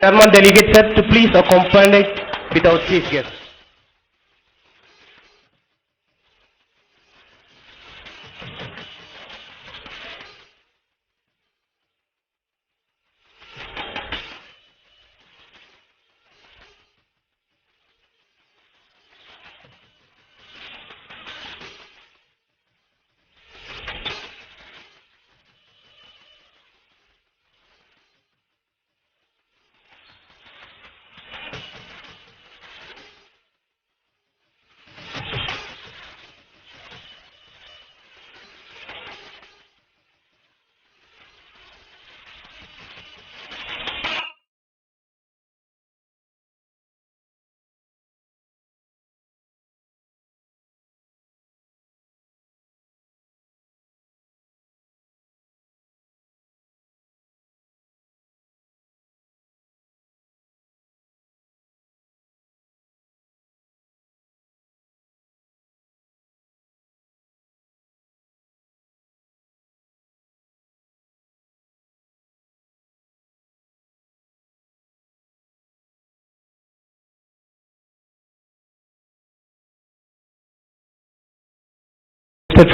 German delegate sir to please accompany with our chief guest.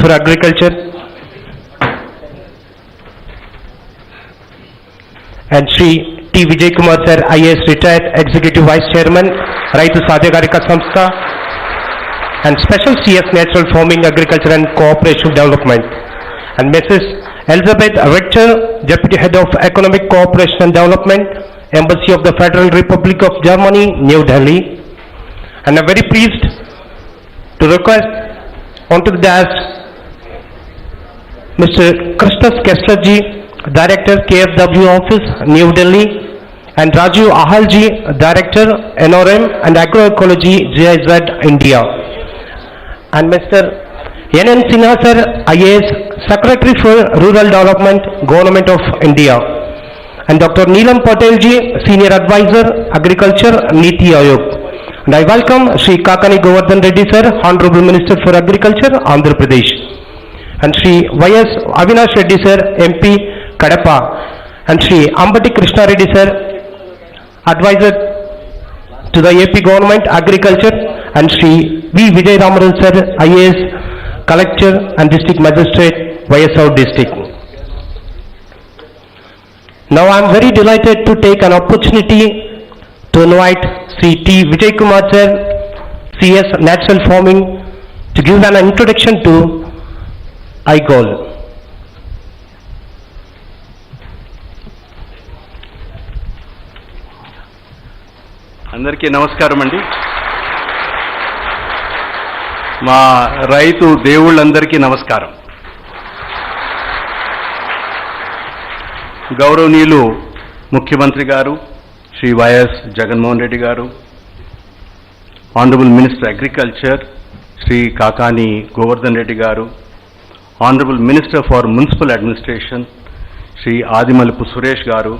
For agriculture and Shri T. Vijay Kumar sir, IAS retired Executive Vice Chairman, Raitu Sadhyakarika Samstha and Special CS Natural Farming, Agriculture and Cooperative Development, and Mrs. Elizabeth Richter, Deputy Head of Economic Cooperation and Development, Embassy of the Federal Republic of Germany, New Delhi. And I'm very pleased to request onto the dais Mr. Krishnas Kesslerji, Director KFW Office, New Delhi, and Raju Ahalji, Director NRM and Agroecology, GIZ, India, and Mr. NN Sinha sir, IAS, Secretary for Rural Development, Government of India, and Dr. Neelam Patelji, Senior Advisor, Agriculture, Niti Ayog. And I welcome Shri Kakani Govardhan Reddy sir, Honorable Minister for Agriculture, Andhra Pradesh, and Shri Y.S. Avinash Reddy sir, MP, Kadapa, and Shri Ambati Krishna Reddy sir, Advisor to the AP Government, Agriculture, and Shri V. Vijay Ramaran sir, IAS, Collector and District Magistrate, YSR District. Now I am very delighted to take an opportunity to invite Sri T. Vijay Kumar sir, CS Natural Farming, to give an introduction to GAARL. అందరికీ నమస్కారం అండి. మా రైతు దేవుళ్ళందరికీ నమస్కారం. గౌరవనీయులు ముఖ్యమంత్రి గారు Shri YS Jaganmohan Reddy garu, honourable minister agriculture Shri Kakani Govardhan Reddy garu, honourable minister for municipal administration Shri Adimalapu Suresh garu,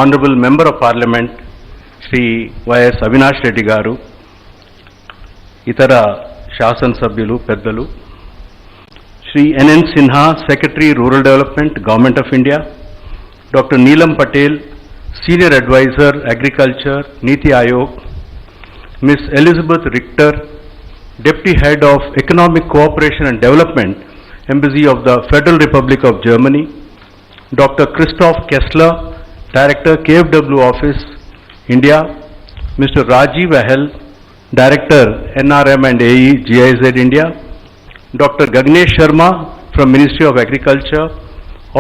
honourable member of parliament Shri YS Avinash Reddy garu, ఇతర శాసనసభ్యులు పెద్దలు, Shri NN Sinha, secretary rural development, government of India, doctor Neelam Patel, senior adviser agriculture, Niti Aayog, miss Elizabeth Richter, Deputy Head of Economic Cooperation and Development, Embassy of the Federal Republic of Germany, Dr. Christoph Kessler, Director KFW Office, India, Mr. Rajiv Ahel, Director NRM and AE, GIZ, India, Dr. Gagnesh Sharma from Ministry of Agriculture,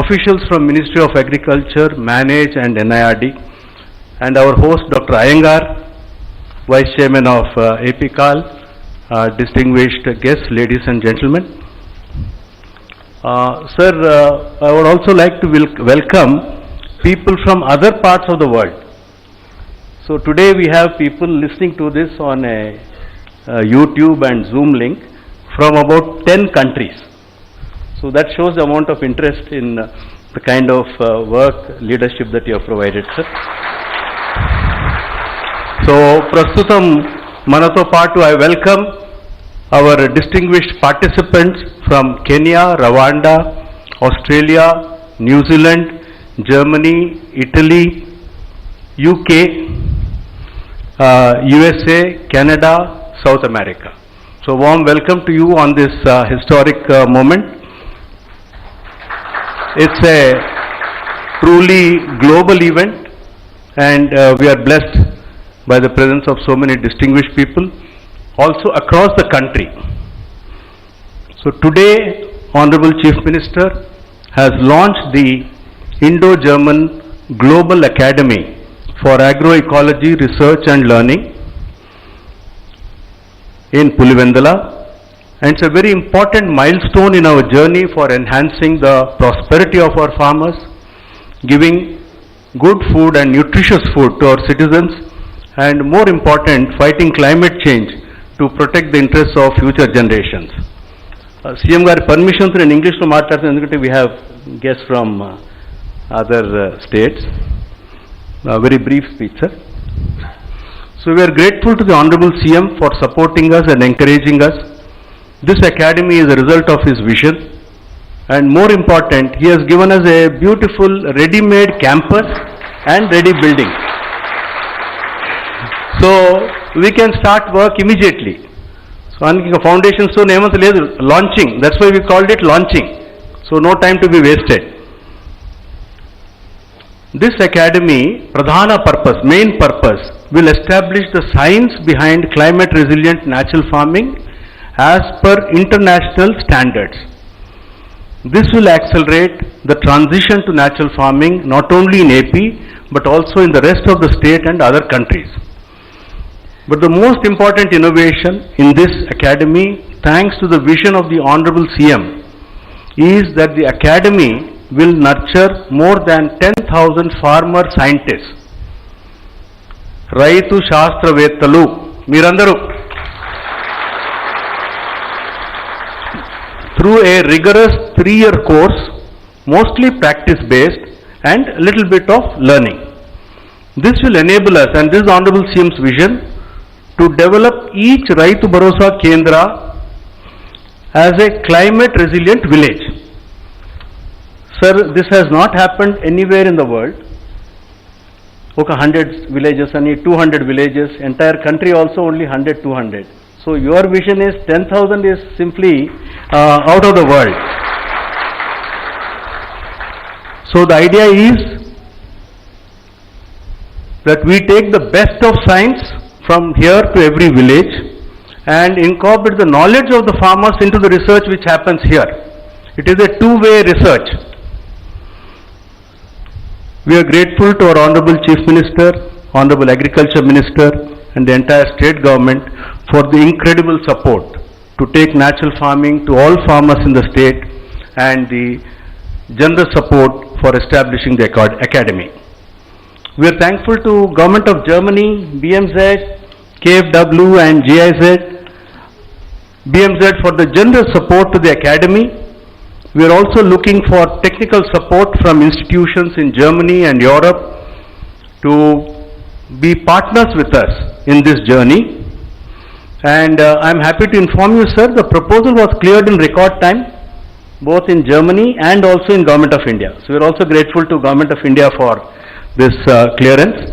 officials from Ministry of Agriculture, Manage and NIRD, and our host Dr. Iyengar, Vice Chairman of AP KAARL, distinguished guests, ladies and gentlemen. Sir, I would also like to welcome people from other parts of the world. So today we have people listening to this on a YouTube and Zoom link from about 10 countries. So that shows the amount of interest in the kind of work, leadership that you have provided, sir. So prastutam manato paatu I welcome our distinguished participants from Kenya, Rwanda, Australia, New Zealand, Germany, Italy, UK, USA, Canada, South America. So warm welcome to you on this historic moment. It's a truly global event, and we are blessed by the presence of so many distinguished people also across the country. So today, Honorable Chief Minister has launched the Indo-German Global Academy for Agroecology Research and Learning in Pulivendala, and it's a very important milestone in our journey for enhancing the prosperity of our farmers, giving good food and nutritious food to our citizens, and more important, fighting climate change to protect the interests of future generations. CM gaరి permission to in English lo maatladutanu endukante we have guests from other states. Very brief speech, sir. So we are grateful to the Honorable CM for supporting us and encouraging us. This academy is a result of his vision, and more important, he has given us a beautiful ready-made campus and ready building. So we can start work immediately. So anki foundation stone emanta ledu, launching, that's why we called it launching. So no time to be wasted. This academy pradhana purpose, main purpose, will establish the science behind climate resilient natural farming as per international standards. This will accelerate the transition to natural farming not only in AP but also in the rest of the state and other countries. But the most important innovation in this academy, thanks to the vision of the Honorable CM, is that the academy will nurture more than 10,000 farmer scientists. Raitu Shastravettalu, Mirandaru. Through a rigorous 3-year course, mostly practice-based and a little bit of learning. This will enable us, and this is Honorable CM's vision, to develop each Raitu Bharosa Kendra as a climate resilient village. Sir, this has not happened anywhere in the world. Okay, 100 villages, 200 villages, entire country also only 100, 200. So your vision is 10,000 is simply out of the world. So the idea is that we take the best of science from here to every village and incorporate the knowledge of the farmers into the research which happens here. It is a two-way research. We are grateful to our Honorable Chief Minister, Honorable Agriculture Minister, and the entire state government for the incredible support to take natural farming to all farmers in the state and the generous support for establishing the academy. We are thankful to Government of Germany, BMZ, KFW and GIZ, BMZ for the generous support to the academy. We are also looking for technical support from institutions in Germany and Europe to be partners with us in this journey. And I am happy to inform you, sir, the proposal was cleared in record time, both in Germany and also in Government of India. So we are also grateful to Government of India for this clearance.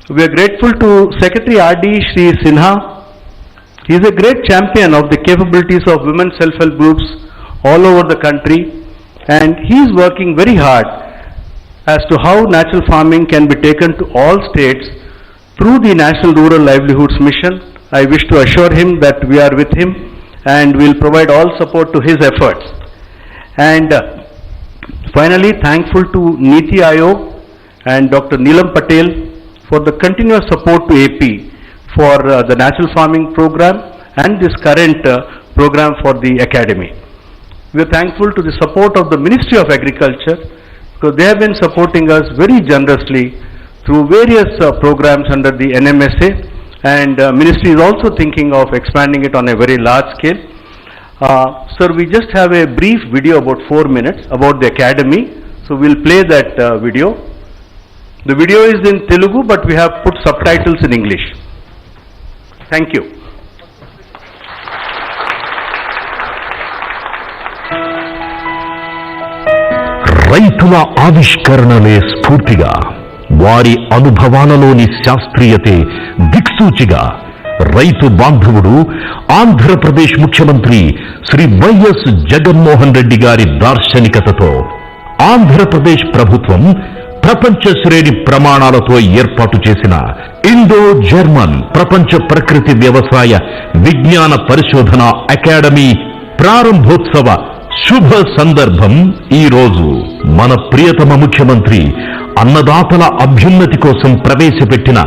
We are grateful to Secretary RD Shri Sinha. He is a great champion of the capabilities of women self-help groups all over the country, and he is working very hard as to how natural farming can be taken to all states through the National Rural Livelihoods Mission. I wish to assure him that we are with him and will provide all support to his efforts. And finally, thankful to Niti Aayog and Dr. Neelam Patel for the continuous support to AP for the natural farming program and this current program for the academy. We are thankful to the support of the Ministry of Agriculture because they have been supporting us very generously through various programs under the NMSA, and Ministry is also thinking of expanding it on a very large scale. Sir, we just have a brief video about 4 minutes about the academy, so we'll play that video. The video is in Telugu, but we have put subtitles in English. Thank you. రైతుల ఆవిష్కరణలే స్ఫూర్తిగా వారి అనుభవాలలోని శాస్త్రీయతే దిక్సూచిగా రైతు బాంధవుడు ఆంధ్రప్రదేశ్ ముఖ్యమంత్రి Shri YS Jaganmohan Reddy గారి దార్శనికతతో ఆంధ్రప్రదేశ్ ప్రభుత్వం ప్రపంచ శ్రేణి ప్రమాణాలతో ఏర్పాటు చేసిన ఇండో జర్మన్ ప్రపంచ ప్రకృతి వ్యవసాయ విజ్ఞాన పరిశోధన అకాడమీ ప్రారంభోత్సవ శుభ సందర్భం ఈ రోజు. మన ప్రియతమ ముఖ్యమంత్రి అన్నదాతల అభ్యున్నతి కోసం ప్రవేశపెట్టిన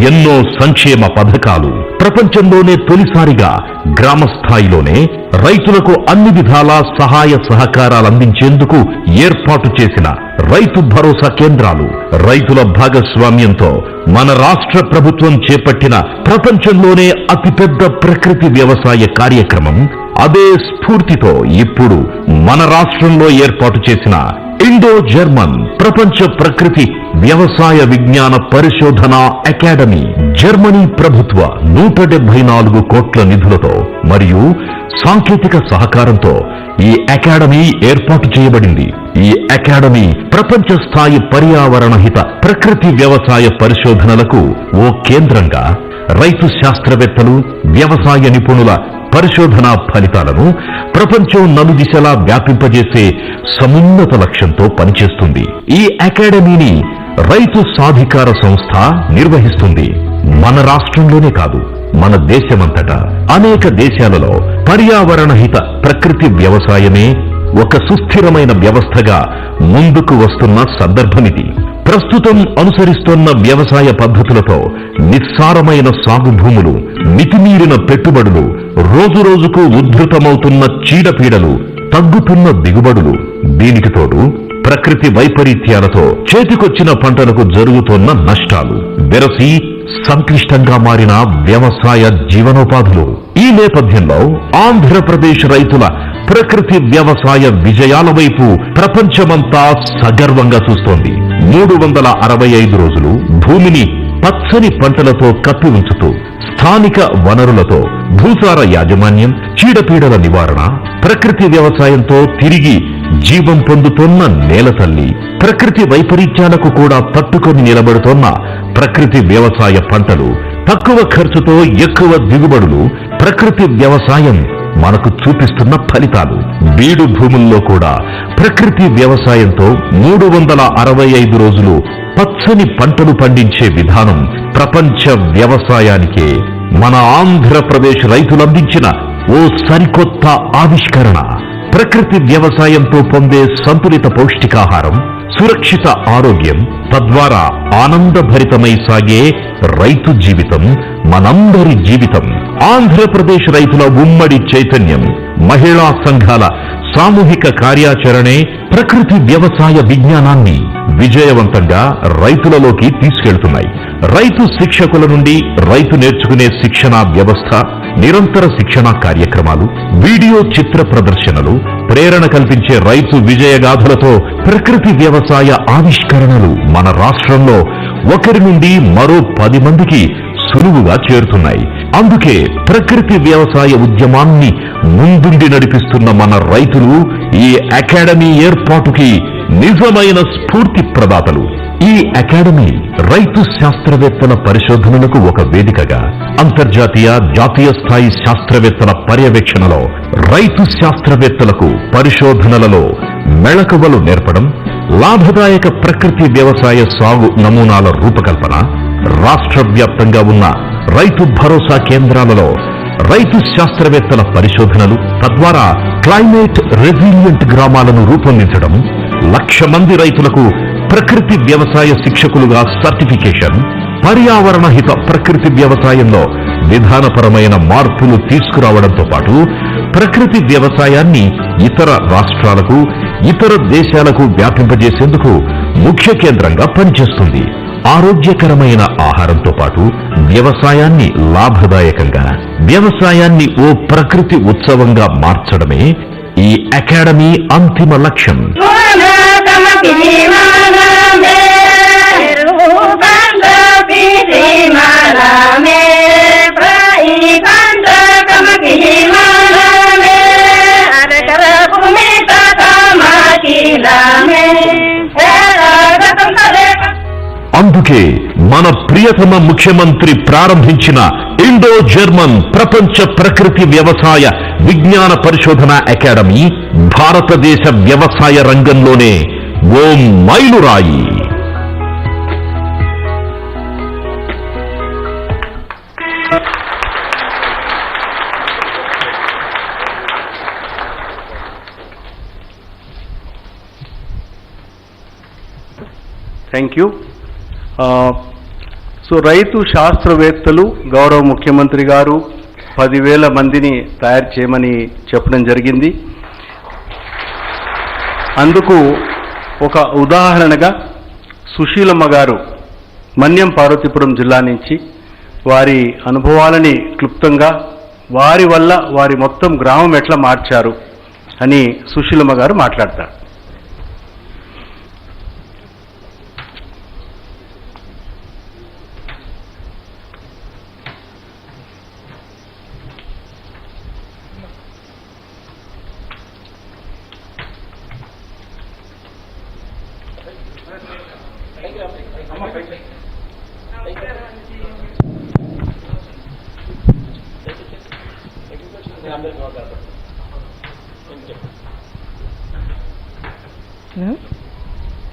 ఎన్నో సంక్షేమ పథకాలు, ప్రపంచంలోనే తొలిసారిగా గ్రామ స్థాయిలోనే రైతులకు అన్ని విధాలా సహాయ సహకారాలు అందించేందుకు ఏర్పాటు చేసిన రైతు భరోసా కేంద్రాలు, రైతుల భాగస్వామ్యంతో మన రాష్ట్ర ప్రభుత్వం చేపట్టిన ప్రపంచంలోనే అతిపెద్ద ప్రకృతి వ్యవసాయ కార్యక్రమం, అదే స్ఫూర్తితో ఇప్పుడు మన రాష్ట్రంలో ఏర్పాటు చేసిన ఇండో జర్మన్ ప్రపంచ ప్రకృతి వ్యవసాయ విజ్ఞాన పరిశోధన అకాడమీ జర్మనీ ప్రభుత్వ 174 కోట్ల నిధులతో మరియు సాంకేతిక సహకారంతో ఈ అకాడమీ ఏర్పాటు చేయబడింది. ఈ అకాడమీ ప్రపంచ స్థాయి పర్యావరణ హిత ప్రకృతి వ్యవసాయ పరిశోధనలకు ఓ కేంద్రంగా రైతు శాస్త్రవేత్తలు, వ్యవసాయ నిపుణుల పరిశోధనా ఫలితాలను ప్రపంచం నలుదిశలా వ్యాపింపజేసే సమున్నత లక్ష్యంతో పనిచేస్తుంది. ఈ అకాడమీని రైతు సాధికార సంస్థ నిర్వహిస్తుంది. మన రాష్ట్రంలోనే కాదు, మన దేశమంతటా అనేక దేశాలలో పర్యావరణ హిత ప్రకృతి వ్యవసాయమే ఒక సుస్థిరమైన వ్యవస్థగా ముందుకు వస్తున్న సందర్భమిది. ప్రస్తుతం అనుసరిస్తున్న వ్యవసాయ పద్ధతులతో నిస్సారమైన సాగు భూములు, మితిమీరిన పెట్టుబడులు, రోజురోజుకు ఉద్ధృతమవుతున్న చీడపీడలు, తగ్గుతున్న దిగుబడులు, దీనికి తోడు ప్రకృతి వైపరీత్యాలతో చేతికొచ్చిన పంటలకు జరుగుతున్న నష్టాలు, వెరసి సంక్లిష్టంగా మారిన వ్యవసాయ జీవనోపాధులు. ఈ నేపథ్యంలో ఆంధ్రప్రదేశ్ రైతుల ప్రకృతి వ్యవసాయ విజయాల వైపు ప్రపంచమంతా సగర్వంగా చూస్తోంది. 365 రోజులు భూమిని పచ్చని పంటలతో కప్పి ఉంచుతూ స్థానిక వనరులతో భూసార యాజమాన్యం, చీడపీడల నివారణ, ప్రకృతి వ్యవసాయంతో తిరిగి జీవం పొందుతోన్న నేల తల్లి, ప్రకృతి వైపరీత్యాలకు కూడా తట్టుకొని నిలబడుతోన్న ప్రకృతి వ్యవసాయ పంటలు, తక్కువ ఖర్చుతో ఎక్కువ దిగుబడులు, ప్రకృతి వ్యవసాయం మనకు చూపిస్తున్న ఫలితాలు. బీడు భూముల్లో కూడా ప్రకృతి వ్యవసాయంతో 365 రోజులు పచ్చని పంటలు పండించే విధానం ప్రపంచ వ్యవసాయానికే మన ఆంధ్రప్రదేశ్ రైతులందించిన ఓ సరికొత్త ఆవిష్కరణ. ప్రకృతి వ్యవసాయంతో పొందే సంతులిత పౌష్టికాహారం, సురక్షిత ఆరోగ్యం, తద్వారా ఆనందభరితమై సాగే రైతు జీవితం మనందరి జీవితం. ఆంధ్రప్రదేశ్ రైతుల ఉమ్మడి చైతన్యం, మహిళా సంఘాల సామూహిక కార్యాచరణే ప్రకృతి వ్యవసాయ విజ్ఞానాన్ని విజయవంతంగా రైతులలోకి తీసుకెళ్తున్నాయి. రైతు శిక్షకుల నుండి రైతు నేర్చుకునే శిక్షణా వ్యవస్థ, నిరంతర శిక్షణా కార్యక్రమాలు, వీడియో చిత్ర ప్రదర్శనలు, ప్రేరణ కల్పించే రైతు విజయగాథలతో ప్రకృతి వ్యవసాయ ఆవిష్కరణలు మన రాష్ట్రంలో ఒకరి నుండి మరో 10 మందికి సులువుగా చేరుతున్నాయి. అందుకే ప్రకృతి వ్యవసాయ ఉద్యమాన్ని ముందుండి నడిపిస్తున్న మన రైతులు ఈ అకాడమీ ఏర్పాటుకి నిజమైన స్ఫూర్తి ప్రదాతలు. ఈ అకాడమీ రైతు శాస్త్రవేత్తల పరిశోధనలకు ఒక వేదికగా, అంతర్జాతీయ, జాతీయ స్థాయి శాస్త్రవేత్తల పర్యవేక్షణలో రైతు శాస్త్రవేత్తలకు పరిశోధనలలో మెళకువలు నేర్పడం, లాభదాయక ప్రకృతి వ్యవసాయ సాగు నమూనాల రూపకల్పన, రాష్ట్ర వ్యాప్తంగా ఉన్న రైతు భరోసా కేంద్రాలలో రైతు శాస్త్రవేత్తల పరిశోధనలు, తద్వారా క్లైమేట్ రెసిలియంట్ గ్రామాలను రూపొందించడం, 1,00,000 మంది రైతులకు ప్రకృతి వ్యవసాయ శిక్షకులుగా సర్టిఫికేషన్, పర్యావరణ హిత ప్రకృతి వ్యవసాయంలో విధానపరమైన మార్పులు తీసుకురావడంతో పాటు ప్రకృతి వ్యవసాయాన్ని ఇతర రాష్ట్రాలకు, ఇతర దేశాలకు వ్యాపింపజేసేందుకు ముఖ్య కేంద్రంగా పనిచేస్తుంది. ఆరోగ్యకరమైన ఆహారంతో పాటు వ్యవసాయాన్ని లాభదాయకంగా, వ్యవసాయాన్ని ఓ ప్రకృతి ఉత్సవంగా మార్చడమే ఈ అకాడమీ అంతిమ లక్ష్యం. అందుకే మన ప్రియతమ ముఖ్యమంత్రి ప్రారంభించిన ఇండో జర్మన్ ప్రపంచ ప్రకృతి వ్యవసాయ విజ్ఞాన పరిశోధన అకాడమీ భారతదేశ వ్యవసాయ రంగంలోనే ఓ మైలురాయి. Thank you. సో రైతు శాస్త్రవేత్తలు గౌరవ ముఖ్యమంత్రి గారు 10,000 మందిని తయారు చేయమని చెప్పడం జరిగింది. అందుకు ఒక ఉదాహరణగా సుశీలమ్మ గారు మన్యం పార్వతీపురం జిల్లా నుంచి వారి అనుభవాలని క్లుప్తంగా వారి వల్ల వారి మొత్తం గ్రామం ఎట్లా మార్చారు అని సుశీలమ్మ గారు మాట్లాడతారు.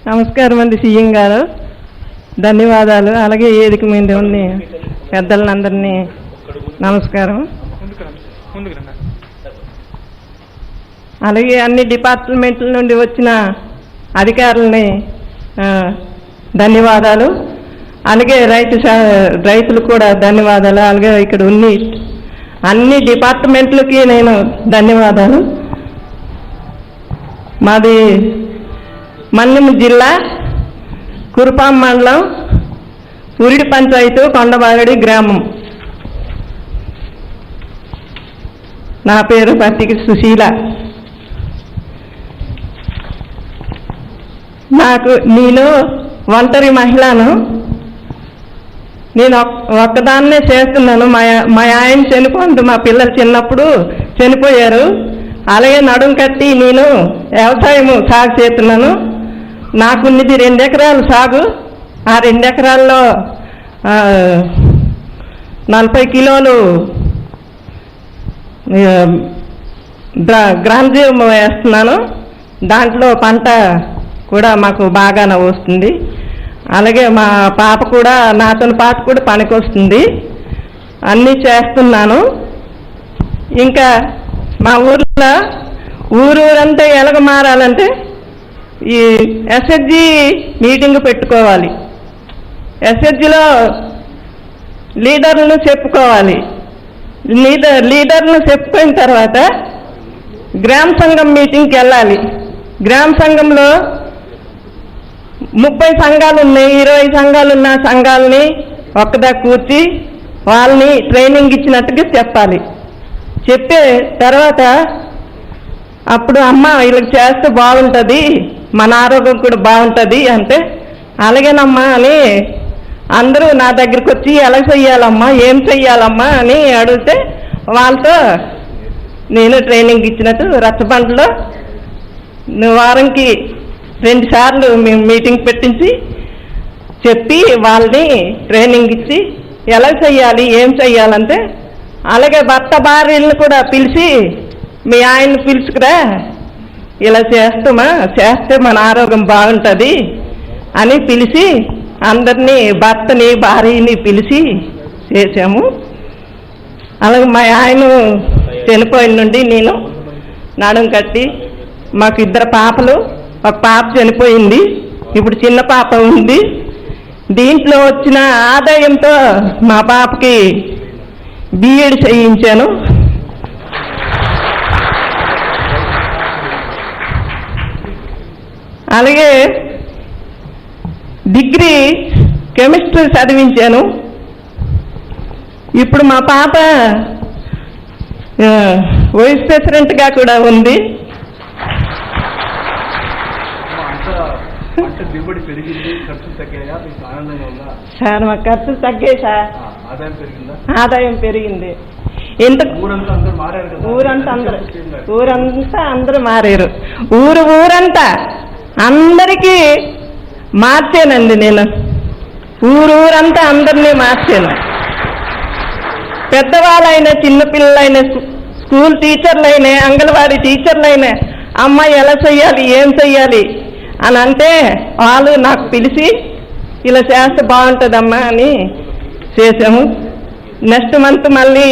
నమస్కారం అండి సీఎం గారు, ధన్యవాదాలు. అలాగే వేదిక మీద ఉన్న పెద్దలందరినీ నమస్కారం. అలాగే అన్ని డిపార్ట్మెంట్ల నుండి వచ్చిన అధికారులని ధన్యవాదాలు. అలాగే రైతులు కూడా ధన్యవాదాలు. అలాగే ఇక్కడ ఉన్న అన్ని డిపార్ట్మెంట్లకి నేను ధన్యవాదాలు. మాది మన్యం జిల్లా కురుపాం మండలం ఉరిడి పంచాయతీ కొండబాగడి గ్రామం. నా పేరు పత్తికి సుశీల. నేను ఒంటరి మహిళను. నేను ఒక్కదాన్నే చేస్తున్నాను. మా ఆయన చనిపోయింది, మా పిల్లలు చిన్నప్పుడు చనిపోయారు. అలాగే నడుం కట్టి నేను వ్యవసాయం సాగు చేస్తున్నాను. నాకున్నది 2 ఎకరాలు సాగు. ఆ 2 ఎకరాల్లో 40 కిలోలు గ్రాంజీవం వేస్తున్నాను. దాంట్లో పంట కూడా మాకు బాగానే వస్తుంది. అలాగే మా పాప కూడా నాతో పాటు కూడా పనికి వస్తుంది. అన్నీ చేస్తున్నాను. ఇంకా మా ఊర్లో ఊరంతా ఎలాగ మారాలంటే ఈ ఎస్హెచ్జి మీటింగ్ పెట్టుకోవాలి. ఎస్హెచ్జిలో లీడర్లను చెప్పుకోవాలి. లీడర్లను చెప్పుకున్న తర్వాత గ్రామ సంఘం మీటింగ్కి వెళ్ళాలి. గ్రామ సంఘంలో 30 సంఘాలు ఉన్నాయి, 20 సంఘాలు ఉన్న సంఘాలని ఒక్కదా కూర్చి వాళ్ళని ట్రైనింగ్ ఇచ్చినట్టుగా చెప్పాలి. చెప్పే తర్వాత అప్పుడు అమ్మ వీళ్ళకి చేస్తే బాగుంటుంది, మన ఆరోగ్యం కూడా బాగుంటుంది అంటే అలాగేనమ్మా అని అందరూ నా దగ్గరికి వచ్చి ఎలా చెయ్యాలమ్మా, ఏం చెయ్యాలమ్మా అని అడిగితే వాళ్ళతో నేను ట్రైనింగ్ ఇచ్చినట్టు రచ్చబండలో వారంకి 2 సార్లు మేము మీటింగ్ పెట్టించి చెప్పి వాళ్ళని ట్రైనింగ్ ఇచ్చి ఎలా చెయ్యాలి, ఏం చెయ్యాలంటే అలాగే భర్త భార్యలను కూడా పిలిచి మీ ఆయన్ని పిలుచుకురా, ఇలా చేస్తే మన ఆరోగ్యం బాగుంటుంది అని పిలిచి అందరినీ భర్తని భార్యని పిలిచి చేసాము. అలాగే మా ఆయన చనిపోయిన నుండి నేను నడుం కట్టి మాకు 2 పాపలు, ఒక పాప చనిపోయింది, ఇప్పుడు చిన్న పాప ఉంది. దీంట్లో వచ్చిన ఆదాయంతో మా పాపకి బిఎడ్ చేయించాను. అలాగే డిగ్రీ కెమిస్ట్రీ చదివించాను. ఇప్పుడు మా పాప వైస్ ప్రెసిడెంట్గా కూడా ఉంది. సార్ మా ఖర్చులు తగ్గాయి సార్, ఆదాయం పెరిగింది. ఊరంతా అందరూ మారారు. ఊరంతా అందరికీ మార్చానండి నేను. ఊరంతా అందరినీ మార్చాను. పెద్దవాళ్ళైనా చిన్నపిల్లలైనా స్కూల్ టీచర్లైనా అంగన్వాడీ టీచర్లైనా అమ్మాయి ఎలా చెయ్యాలి ఏం చెయ్యాలి అని అంటే వాళ్ళు నాకు పిలిచి ఇలా చేస్తే బాగుంటుందమ్మా అని చేసాము. నెక్స్ట్ మంత్ మళ్ళీ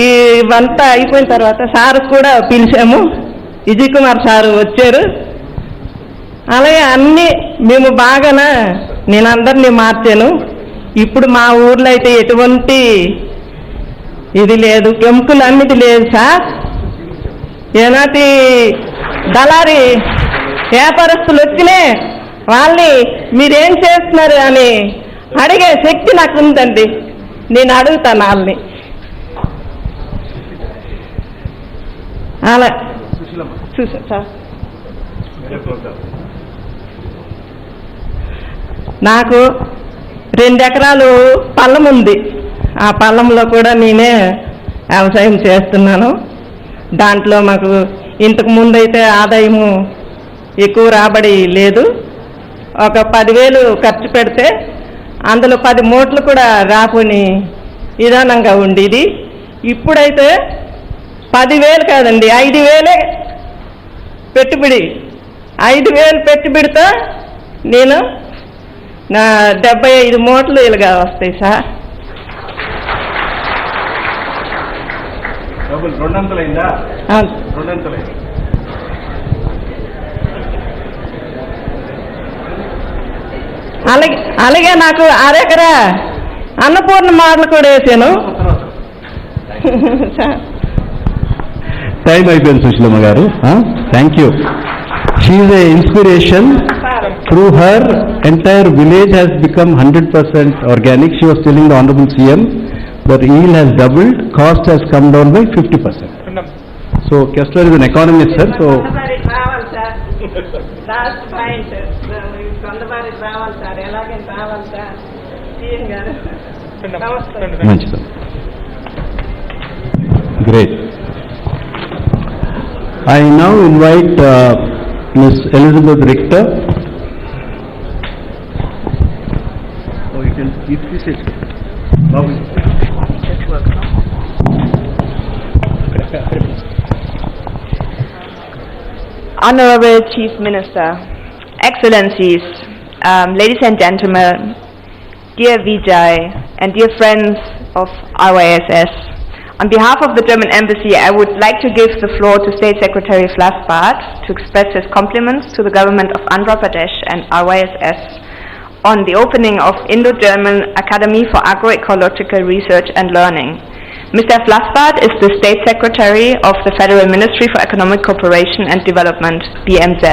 ఈ వంట అయిపోయిన తర్వాత సార్ కూడా పిలిచాము. విజయ్ కుమార్ సారు వచ్చారు. అలాగే అన్నీ మేము బాగాన నేను అందరినీ మార్చాను. ఇప్పుడు మా ఊర్లో అయితే ఎటువంటి ఇది లేదు, కెమికల్ అన్నిటి లేదు సార్. ఏనాటి దళారి వ్యాపారస్తులు వచ్చినే వాళ్ళని మీరేం చేస్తున్నారు అని అడిగే శక్తి నాకు ఉందండి. నేను అడుగుతాను వాళ్ళని. అలా చూసా సార్. నాకు 2 ఎకరాలు పొలం ఉంది. ఆ పొలంలో కూడా నేనే వ్యవసాయం చేస్తున్నాను. దాంట్లో మాకు ఇంతకు ముందు అయితే ఆదాయము ఎక్కువ రాబడి లేదు. ఒక 10,000 ఖర్చు పెడితే అందులో 10 మూటలు కూడా రాకుని విధానంగా ఉండేది. ఇప్పుడైతే 10,000 కాదండి 5,000 పెట్టుబడి. 5,000 పెట్టుబడితో నేను నా 75 మూటలు ఇలాగా వస్తాయి సార్. అలాగే నాకు 6 ఎకరా అన్నపూర్ణ మోడల్ కూడా వేసాను. టైం అయిపోయింది సుశీలమ్మ గారు. Thank you. She is a inspiration. Through her, entire village has become 100% organic. She was telling the Honorable CM that yield has doubled, cost has come down by 50%. So Kessler is an economist, sir. So last point, great. I now invite Ms. Elizabeth Richter. Honorable Chief Minister, Excellencies, ladies and gentlemen, dear Vijay and dear friends of RYSS, on behalf of the German Embassy, I would like to give the floor to State Secretary Flassbart to express his compliments to the government of Andhra Pradesh and RYSS on the opening of Indo-German Academy for Agroecological Research and Learning. Mr. Flassbart is the State Secretary of the Federal Ministry for Economic Cooperation and Development, BMZ.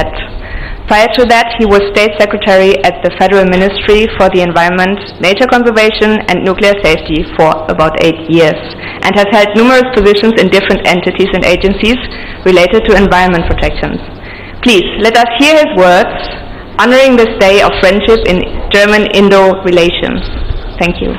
Prior to that, he was State Secretary at the Federal Ministry for the Environment, Nature Conservation and Nuclear Safety for about 8 years, and has held numerous positions in different entities and agencies related to environment protections. Please, let us hear his words, honoring this day of friendship in German-Indo relations. Thank you.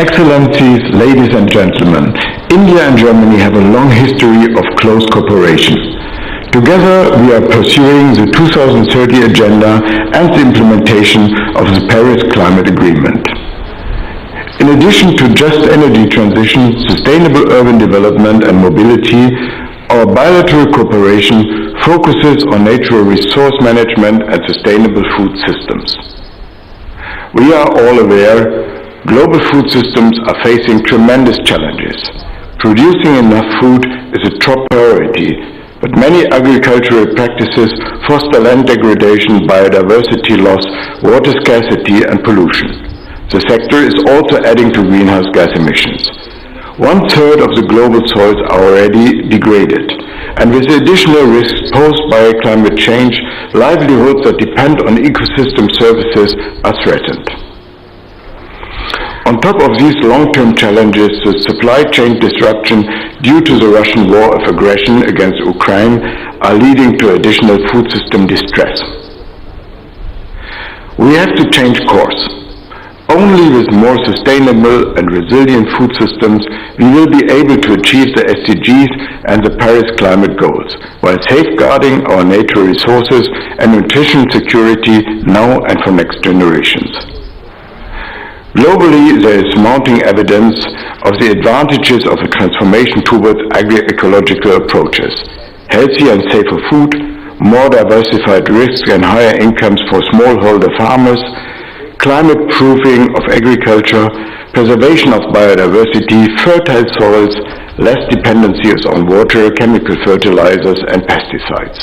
Excellencies, ladies and gentlemen, India and Germany have a long history of close cooperation. Together, we are pursuing the 2030 Agenda and the implementation of the Paris Climate Agreement. In addition to just energy transition, sustainable urban development and mobility, our bilateral cooperation focuses on natural resource management and sustainable food systems. We are all aware global food systems are facing tremendous challenges. Producing enough food is a top priority, but many agricultural practices foster land degradation, biodiversity loss, water scarcity and pollution. The sector is also adding to greenhouse gas emissions. 1/3 of the global soils are already degraded, and with the additional risks posed by climate change, livelihoods that depend on ecosystem services are threatened. On top of these long-term challenges, the supply chain disruption due to the Russian war of aggression against Ukraine are leading to additional food system distress. We have to change course. Only with more sustainable and resilient food systems we will be able to achieve the SDGs and the Paris climate goals, while safeguarding our natural resources and nutrition security now and for next generations. Globally, there is mounting evidence of the advantages of a transformation towards agroecological approaches. Healthier and safer food, more diversified risks and higher incomes for smallholder farmers, climate proofing of agriculture, preservation of biodiversity, fertile soils, less dependencies on water, chemical fertilizers and pesticides.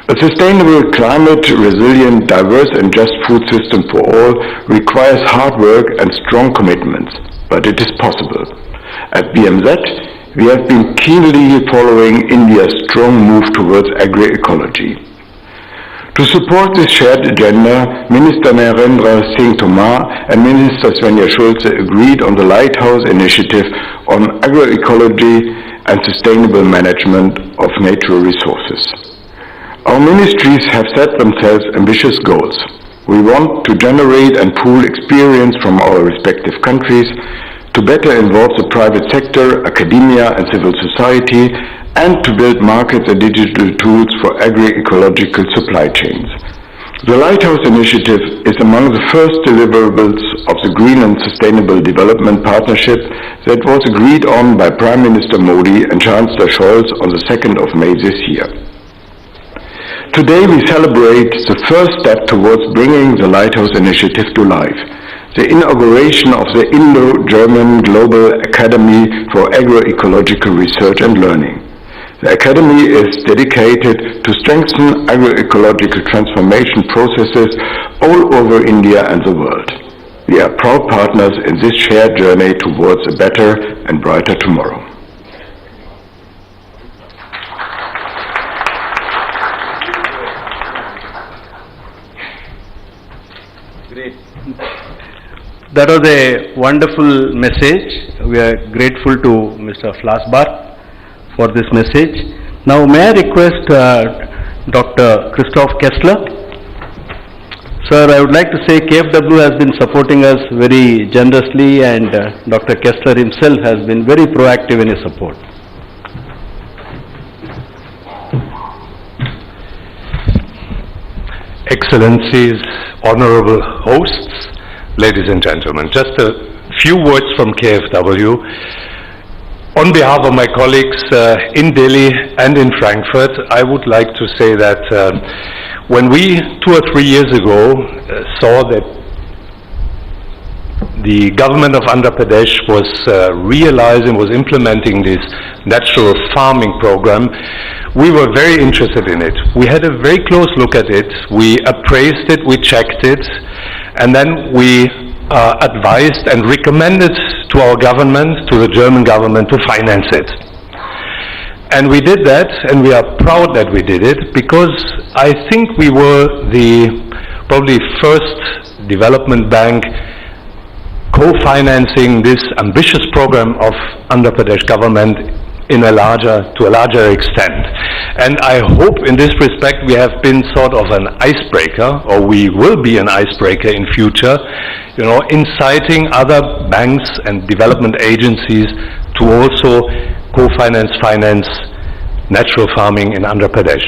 A sustainable, climate-resilient, diverse and just food system for all requires hard work and strong commitments, but it is possible. At BMZ, we have been keenly following India's strong move towards agroecology. To support this shared agenda, Minister Narendra Singh Tomar and Minister Svenja Schulze agreed on the Lighthouse Initiative on agroecology and sustainable management of natural resources. Our ministries have set themselves ambitious goals. We want to generate and pool experience from our respective countries, to better involve the private sector, academia and civil society, and to build markets and digital tools for agroecological supply chains. The Lighthouse Initiative is among the first deliverables of the Green and Sustainable Development Partnership that was agreed on by Prime Minister Modi and Chancellor Scholz on the 2nd of May this year. Today we celebrate the first step towards bringing the Lighthouse Initiative to life, the inauguration of the Indo-German Global Academy for Agroecological Research and Learning. The Academy is dedicated to strengthen agroecological transformation processes all over India and the world. We are proud partners in this shared journey towards a better and brighter tomorrow. Great. That was a wonderful message. We are grateful to Mr. Flasbar for this message. Now may I request Dr. Christoph Kessler. Sir, I would like to say KFW has been supporting us very generously, and Dr. Kessler himself has been very proactive in his support. Excellencies, honorable hosts, ladies and gentlemen, just a few words from KFW. On behalf of my colleagues in Delhi and in Frankfurt, I would like to say that when we 2 or 3 years ago saw that the government of Andhra Pradesh was realizing, was implementing this natural farming program, we were very interested in it. We had a very close look at it, we appraised it, we checked it, and then we advised and recommended to our government, to the German government, to finance it. And we did that, and we are proud that we did it, because I think we were the probably first development bank co-financing this ambitious program of Andhra Pradesh government to a larger extent. And I hope in this respect we have been sort of an icebreaker, or we will be an icebreaker in future, inciting other banks and development agencies to also finance natural farming in Andhra Pradesh.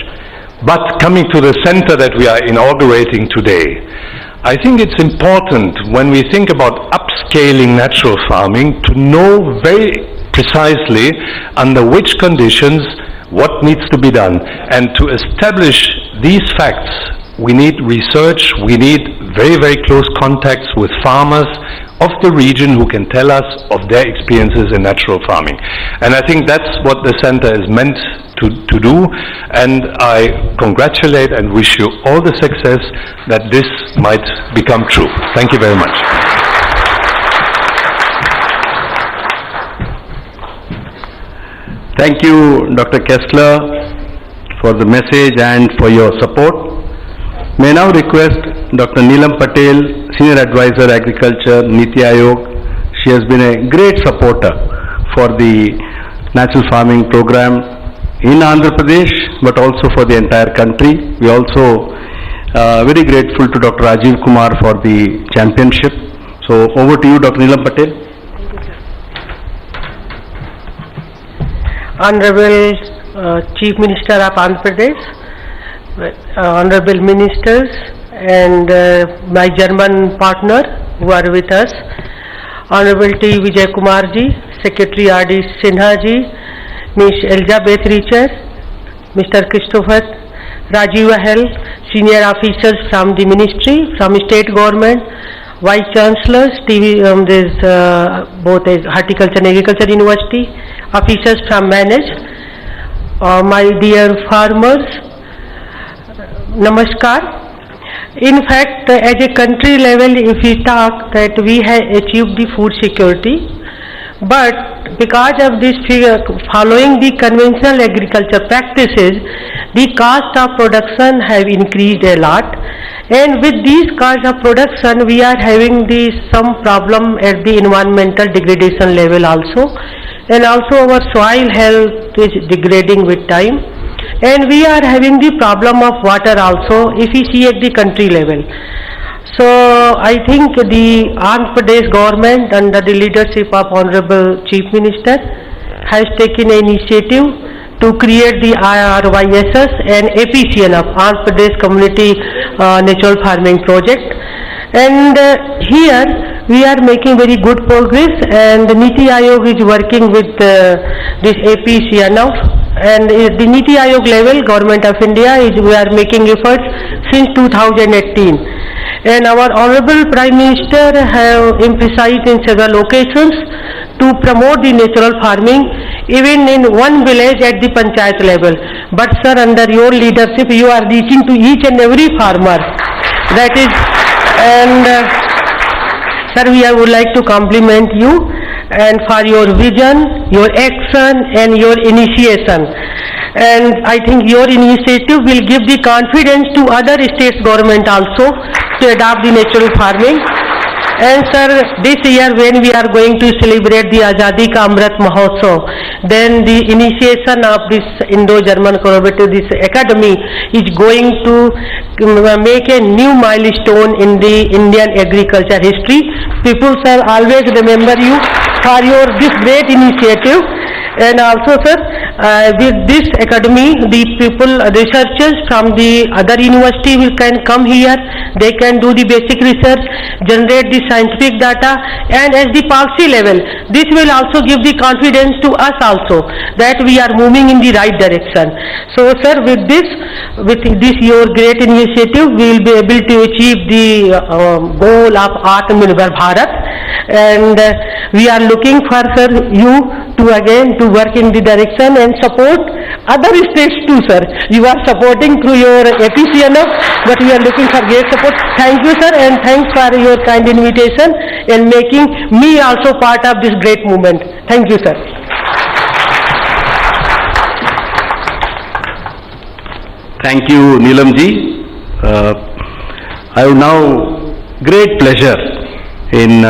But coming to the center that we are inaugurating today, I think it's important when we think about upscaling natural farming to know very precisely under which conditions what needs to be done. And to establish these facts, we need research, we need very, very close contacts with farmers of the region who can tell us of their experiences in natural farming. And I think that's what the center is meant to do, and I congratulate and wish you all the success that this might become true. Thank you very much. Thank you, Dr. Kessler, for the message and for your support. May I now request Dr. Neelam Patel, Senior Advisor Agriculture, Niti Aayog. She has been a great supporter for the natural farming program in Andhra Pradesh, but also for the entire country. We also Very grateful to Dr. Rajiv Kumar for the championship. So over to you, Dr. Neelam Patel. Honorable Chief Minister of Andhra Pradesh, Honorable Ministers, and my German partner who are with us, Honorable T. Vijay Kumar ji, Secretary R.D. Sinha ji, Ms. Elizabeth Richer, Mr. Christopher, Rajiv Ahel, senior officers from the ministry, from state government, Vice Chancellors, there's both Horticulture and Agriculture University, officers from Manage, my dear farmers, Namaskar. In fact, at a country level, if we talk that we have achieved the food security, but because of this following the conventional agriculture practices, the cost of production have increased a lot, and with these cost of production we are having some problem at the environmental degradation level also, and also our soil health is degrading with time, and we are having the problem of water also if we see at the country level. So I think the Andhra Pradesh government under the leadership of Honorable Chief Minister has taken an initiative to create the RYSS and APCN of Andhra Pradesh Community Natural Farming Project, and here we are making very good progress, and the NITI Aayog is working with this APCN of, and the NITI Aayog level, Government of India, we are making efforts since 2018. And our Honorable Prime Minister have emphasized in several occasions to promote the natural farming even in one village at the panchayat level. But sir, under your leadership you are reaching to each and every farmer. That is, and sir, I would like to compliment you and for your vision, your action and your initiation. And I think your initiative will give the confidence to other states government also to adopt the natural farming. And sir, this year when we are going to celebrate the Azadi Ka Amrit Mahotsav, then the initiation of this Indo-German collaborative, this academy is going to make a new milestone in the Indian agriculture history. People sir always remember you for your this great initiative. And also sir, with this academy, the people, researchers from the other university can come here, they can do the basic research, generate the scientific data, and at the policy level, this will also give the confidence to us also that we are moving in the right direction. So sir, with this your great initiative, we will be able to achieve the goal of Atmanirbhar Bharat, and we are looking for sir you to again to work in the direction and support other states too sir. You are supporting through your APCNF, but we are looking for great support. Thank you sir, and thanks for your kind invitation and making me also part of this great movement. Thank you sir. Thank you, Neelam ji. I have now great pleasure in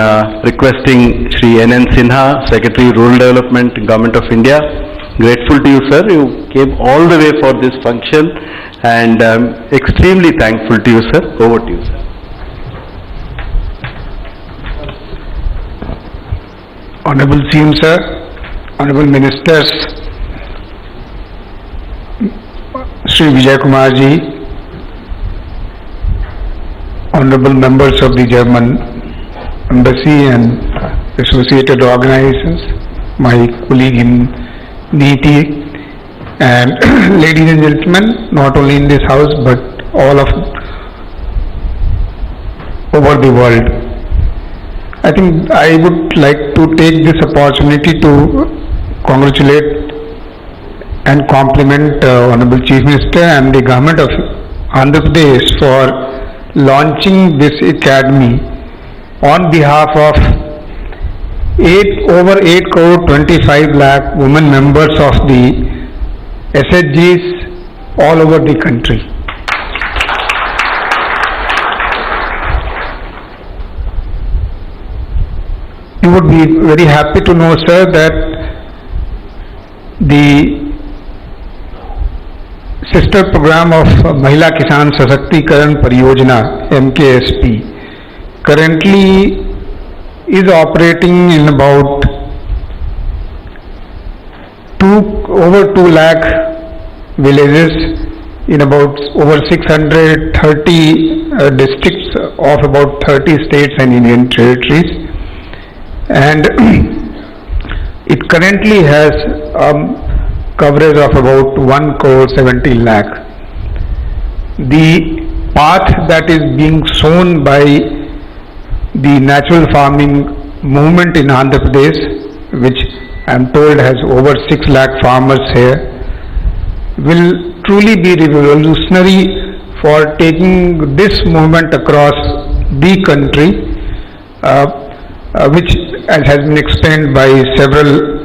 requesting Shri N.N. Sinha, Secretary Rural Development, Government of India. Grateful to you sir, you came all the way for this function, and extremely thankful to you sir. Over to you sir. Honorable CM sir, Honorable Ministers, Shri Vijay Kumar ji, Honorable members of the German Embassy and associated organizations, my colleague in NITI, and ladies and gentlemen, not only in this house but all of over the world. I think I would like to take this opportunity to congratulate and compliment Honorable Chief Minister and the Government of Andhra Pradesh for launching this academy on behalf of over 8 crore 25 lakh women members of the SHGs all over the country. You would be very happy to know, sir, that the sister program of Mahila Kisan Sashakti-karan Pariyojana, MKSP, currently is operating in about over 2 lakh villages in about over 630 districts of about 30 states and union territories, and it currently has coverage of about 1 crore 70 lakh. The path that is being shown by the natural farming movement in Andhra Pradesh, which I am told has over 6 lakh farmers here, will truly be revolutionary for taking this movement across the country, which, as has been explained by several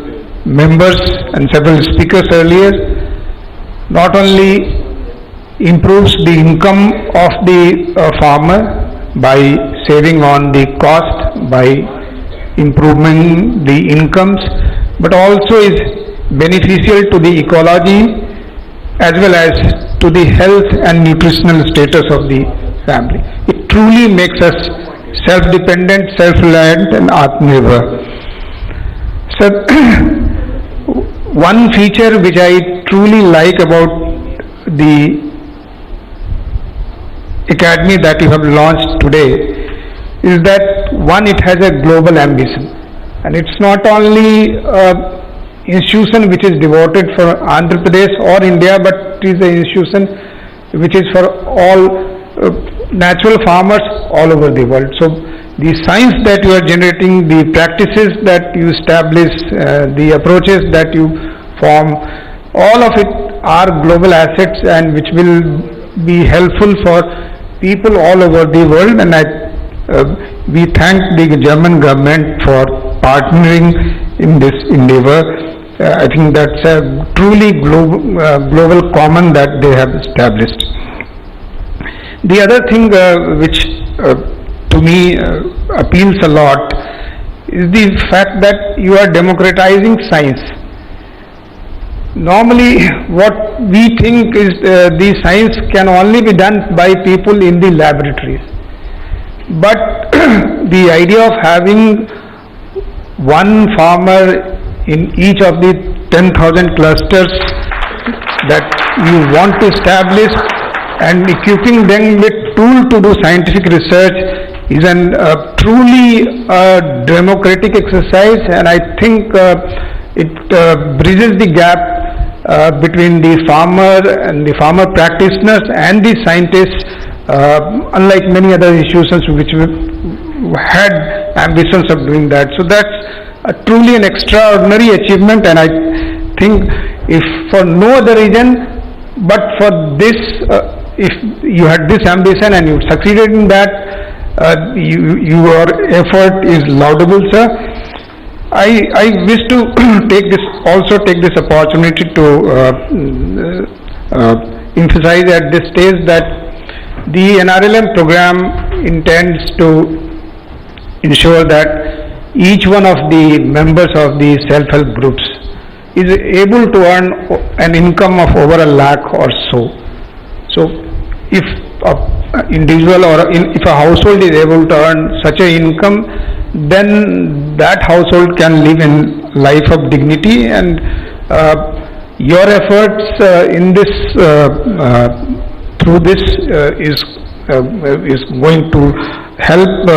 members and several speakers earlier, not only improves the income of the farmer by saving on the cost, by improving the incomes, but also is beneficial to the ecology as well as to the health and nutritional status of the family. It truly makes us self-dependent, self-reliant and Atmanirbhar. So one feature which I truly like about the academy that you have launched today is that, one, it has a global ambition, and it's not only an institution which is devoted for Andhra Pradesh or India, but it is an institution which is for all natural farmers all over the world. So the science that you are generating, the practices that you establish, the approaches that you form, all of it are global assets and which will be helpful for people all over the world, and we thank the German government for partnering in this endeavor. I think that's a truly global common that they have established. The other thing which to me appeals a lot is the fact that you are democratizing science. Normally what we think is the science can only be done by people in the laboratories, but the idea of having one farmer in each of the 10,000 clusters that you want to establish and equipping them with tools to do scientific research is an truly democratic exercise, and I think it bridges the gap between the farmer and the farmer practitioners and the scientists, unlike many other institutions which had ambitions of doing that. So that's truly an extraordinary achievement, and I think if for no other reason but for this, if you had this ambition and you succeeded in that, your effort is laudable, sir. I wish to take this opportunity to emphasize at this stage that the NRLM program intends to ensure that each one of the members of the self-help groups is able to earn an income of over 1 lakh or so. So if an individual or if a household is able to earn such an income, then that household can live in life of dignity, and your efforts in this through this is going to help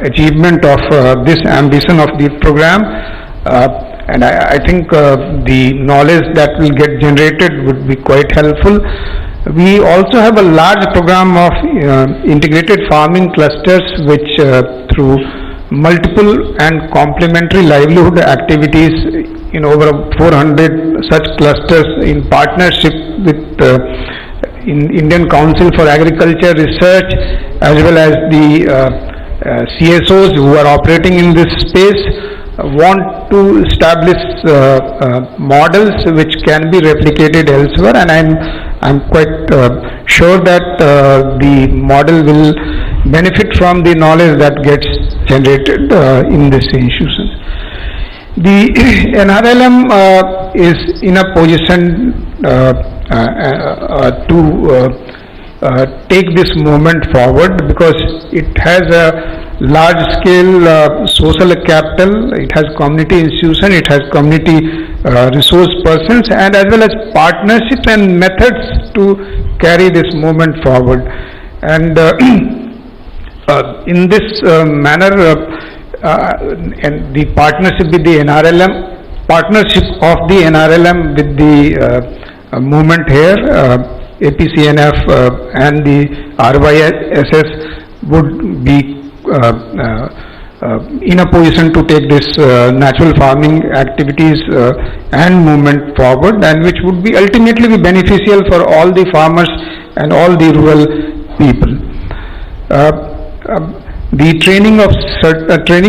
achievement of this ambition of the program, and I think the knowledge that will get generated would be quite helpful. We also have a large program of integrated farming clusters which through multiple and complementary livelihood activities in over 400 such clusters in partnership with Indian Council for Agriculture Research as well as the CSOs who are operating in this space want to establish models which can be replicated elsewhere, and I'm quite sure that the model will benefit from the knowledge that gets generated in this institution. The NRLM is in a position take this movement forward, because it has a large scale social capital, it has community institution, it has community resource persons, and as well as partnerships and methods to carry this movement forward. And in this manner, and the partnership with the NRLM, partnership of the NRLM with the movement here, APCNF and the RYSS would be in a position to take this natural farming activities and movement forward, and which would be ultimately be beneficial for all the farmers and all the rural people. The training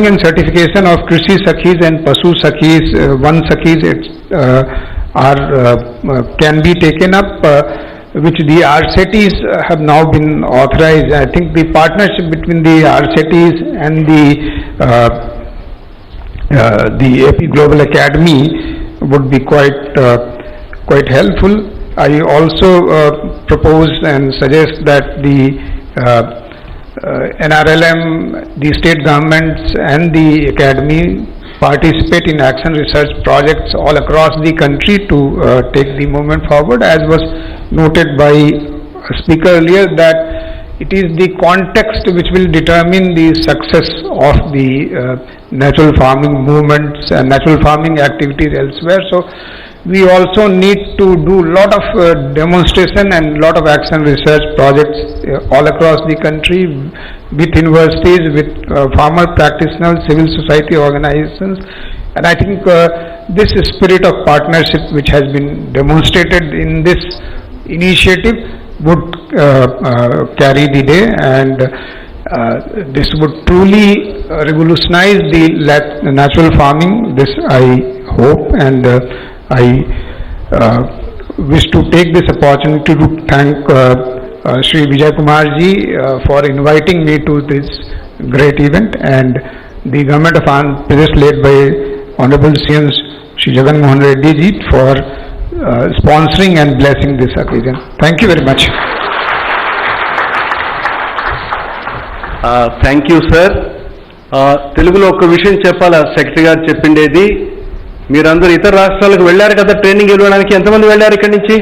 and certification of Krishi Sakhis and Pasu Sakhis, Van Sakhis can be taken up, which the RCTs have now been authorized. I think the partnership between the RCTs and the AP Global Academy would be quite helpful. I also propose and suggest that the NRLM, the state governments and the academy participate in action research projects all across the country to take the movement forward, as was noted by a speaker earlier, that it is the context which will determine the success of the natural farming movements and natural farming activities elsewhere. So we also need to do lot of demonstration and lot of action research projects all across the country, with universities, with farmer practitioners, civil society organizations, and I think this spirit of partnership which has been demonstrated in this initiative would carry the day, and this would truly revolutionize the natural farming. This I hope, and I wish to take this opportunity to thank Shri Vijay Kumar ji for inviting me to this great event, and the government of Andhra Pradesh led by Honorable CM Shri Jagan Reddy ji for sponsoring and blessing this occasion. Thank you very much. Thank you sir. తెలుగులో ఒక విషయం చెప్పాలా, secretary గారు చెప్పిండేది, మీరందరూ ఇతర రాష్ట్రాలకు వెళ్ళారు కదా ట్రైనింగ్ ఇవ్వడానికి, ఎంతమంది వెళ్ళారు ఇక్కడి నుంచి?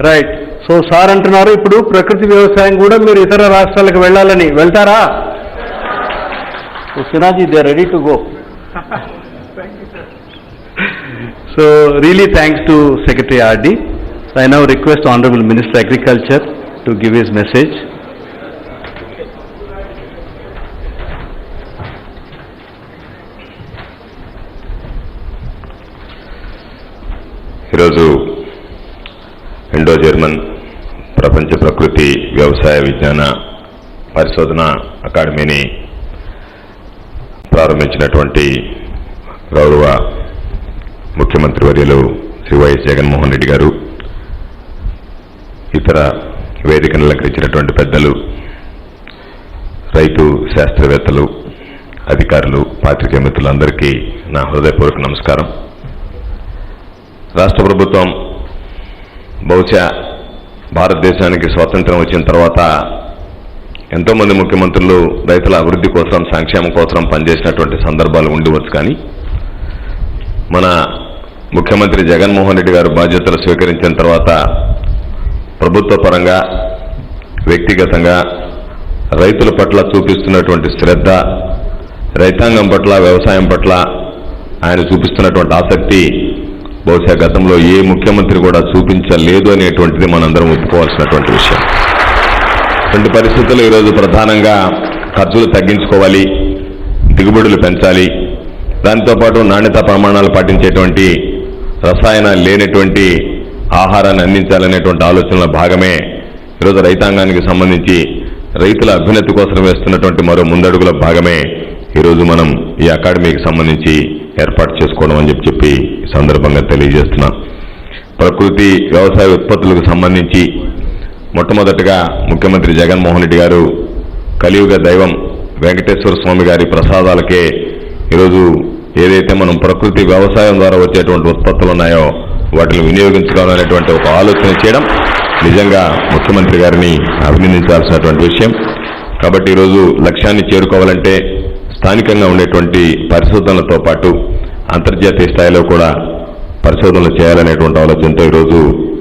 రైట్. సో సార్ అంటున్నారు ఇప్పుడు ప్రకృతి వ్యవసాయం కూడా మీరు ఇతర రాష్ట్రాలకు వెళ్ళాలని. వెళ్తారా? Sinhaji, they are ready to go. So really thanks to secretary RD. I now request honourable minister agriculture to give his message. ఈరోజు ఇండో జర్మన్ ప్రపంచ ప్రకృతి వ్యవసాయ విజ్ఞాన పరిశోధన అకాడమీని ప్రారంభించినటువంటి గౌరవ ముఖ్యమంత్రి వర్యులు శ్రీ వైఎస్ జగన్మోహన్ రెడ్డి గారు, ఇతర వేదికను అలంకరించినటువంటి పెద్దలు, రైతు శాస్త్రవేత్తలు, అధికారులు, పాత్రికేయ మిత్రులందరికీ నా హృదయపూర్వక నమస్కారం. రాష్ట్ర ప్రభుత్వం బహుశా భారతదేశానికి స్వాతంత్ర్యం వచ్చిన తర్వాత ఎంతోమంది ముఖ్యమంత్రులు రైతుల అభివృద్ధి కోసం, సంక్షేమం కోసం పనిచేసినటువంటి సందర్భాలు ఉండవచ్చు. కానీ మన ముఖ్యమంత్రి జగన్మోహన్ రెడ్డి గారు బాధ్యతలు స్వీకరించిన తర్వాత ప్రభుత్వ పరంగా, వ్యక్తిగతంగా రైతుల పట్ల చూపిస్తున్నటువంటి శ్రద్ధ, రైతాంగం పట్ల, వ్యవసాయం పట్ల ఆయన చూపిస్తున్నటువంటి ఆసక్తి బహుశా గతంలో ఏ ముఖ్యమంత్రి కూడా చూపించలేదు అనేటువంటిది మనందరం ఒప్పుకోవాల్సినటువంటి విషయం. ఇటువంటి పరిస్థితుల్లో ఈరోజు ప్రధానంగా ఖర్చులు తగ్గించుకోవాలి, దిగుబడులు పెంచాలి, దాంతోపాటు నాణ్యతా ప్రమాణాలు పాటించేటువంటి, రసాయనాలు లేనటువంటి ఆహారాన్ని అందించాలనేటువంటి ఆలోచనలో భాగమే ఈరోజు రైతాంగానికి సంబంధించి రైతుల అభ్యున్నతి కోసం వేస్తున్నటువంటి మరో ముందడుగుల భాగమే ఈరోజు మనం ఈ అకాడమీకి సంబంధించి ఏర్పాటు చేసుకోవడం అని చెప్పి ఈ సందర్భంగా తెలియజేస్తున్నాం. ప్రకృతి వ్యవసాయ ఉత్పత్తులకు సంబంధించి మొట్టమొదటిగా ముఖ్యమంత్రి జగన్మోహన్ రెడ్డి గారు కలియుగ దైవం వెంకటేశ్వర స్వామి గారి ప్రసాదాలకే ఈరోజు ఏదైతే మనం ప్రకృతి వ్యవసాయం ద్వారా వచ్చేటువంటి ఉత్పత్తులు ఉన్నాయో వాటిని వినియోగించుకోవాలనేటువంటి ఒక ఆలోచన చేయడం నిజంగా ముఖ్యమంత్రి గారిని అభినందించాల్సినటువంటి విషయం. కాబట్టి ఈరోజు లక్ష్యాన్ని చేరుకోవాలంటే స్థానికంగా ఉండేటువంటి పరిశోధనలతో పాటు అంతర్జాతీయ స్థాయిలో కూడా పరిశోధనలు చేయాలనేటువంటి ఆలోచనతో ఈరోజు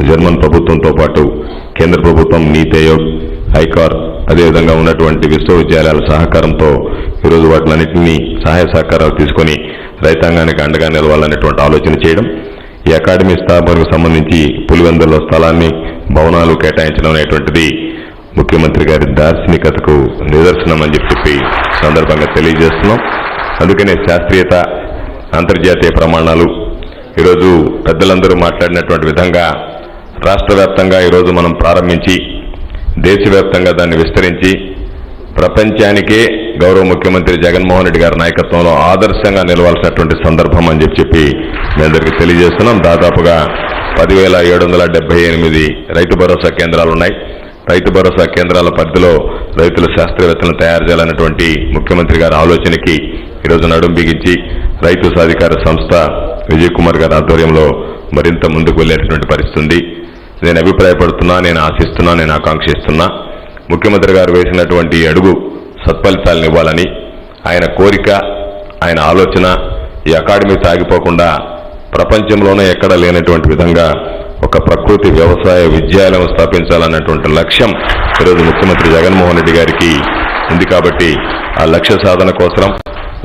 జర్మన్ ప్రభుత్వంతో పాటు కేంద్ర ప్రభుత్వం, నీతి ఆయోగ్, ఐకార్, అదేవిధంగా ఉన్నటువంటి విశ్వవిద్యాలయాల సహకారంతో ఈరోజు వాటిలన్నింటినీ సహాయ సహకారాలు తీసుకొని రైతాంగానికి అండగా నిలవాలనేటువంటి ఆలోచన చేయడం, ఈ అకాడమీ స్థాపనకు సంబంధించి పులివెందుల్లో స్థలాన్ని, భవనాలు కేటాయించడం అనేటువంటిది ముఖ్యమంత్రి గారి దార్శనికతకు నిదర్శనం అని చెప్పి సందర్భంగా తెలియజేస్తున్నాం. అందుకనే శాస్త్రీయత, అంతర్జాతీయ ప్రమాణాలు ఈరోజు పెద్దలందరూ మాట్లాడినటువంటి విధంగా రాష్ట్ర వ్యాప్తంగా ఈరోజు మనం ప్రారంభించి దేశవ్యాప్తంగా దాన్ని విస్తరించి ప్రపంచానికే గౌరవ ముఖ్యమంత్రి జగన్మోహన్ రెడ్డి గారి నాయకత్వంలో ఆదర్శంగా నిలవాల్సినటువంటి సందర్భం అని చెప్పి మీ అందరికీ తెలియజేస్తున్నాం. దాదాపుగా 10,778 రైతు భరోసా కేంద్రాలు ఉన్నాయి. రైతు భరోసా కేంద్రాల పరిధిలో రైతుల శాస్త్రవేత్తలను తయారు చేయాలన్నటువంటి ముఖ్యమంత్రి గారి ఆలోచనకి ఈరోజు నడుం బిగించి రైతు సాధికార సంస్థ విజయ్ కుమార్ గారి ఆధ్వర్యంలో మరింత ముందుకు వెళ్ళేటటువంటి పరిస్థితి ఉంది. నేను అభిప్రాయపడుతున్నా, నేను ఆశిస్తున్నా, నేను ఆకాంక్షిస్తున్నా ముఖ్యమంత్రి గారు వేసినటువంటి అడుగు సత్ఫలితాలను ఇవ్వాలని. ఆయన కోరిక, ఆయన ఆలోచన ఈ అకాడమీ సాగిపోకుండా ప్రపంచంలోనే ఎక్కడ లేనటువంటి విధంగా ఒక ప్రకృతి వ్యవసాయ విద్యాలయం స్థాపించాలన్నటువంటి లక్ష్యం ఈరోజు ముఖ్యమంత్రి జగన్మోహన్ రెడ్డి గారికి ఉంది. కాబట్టి ఆ లక్ష్య సాధన కోసం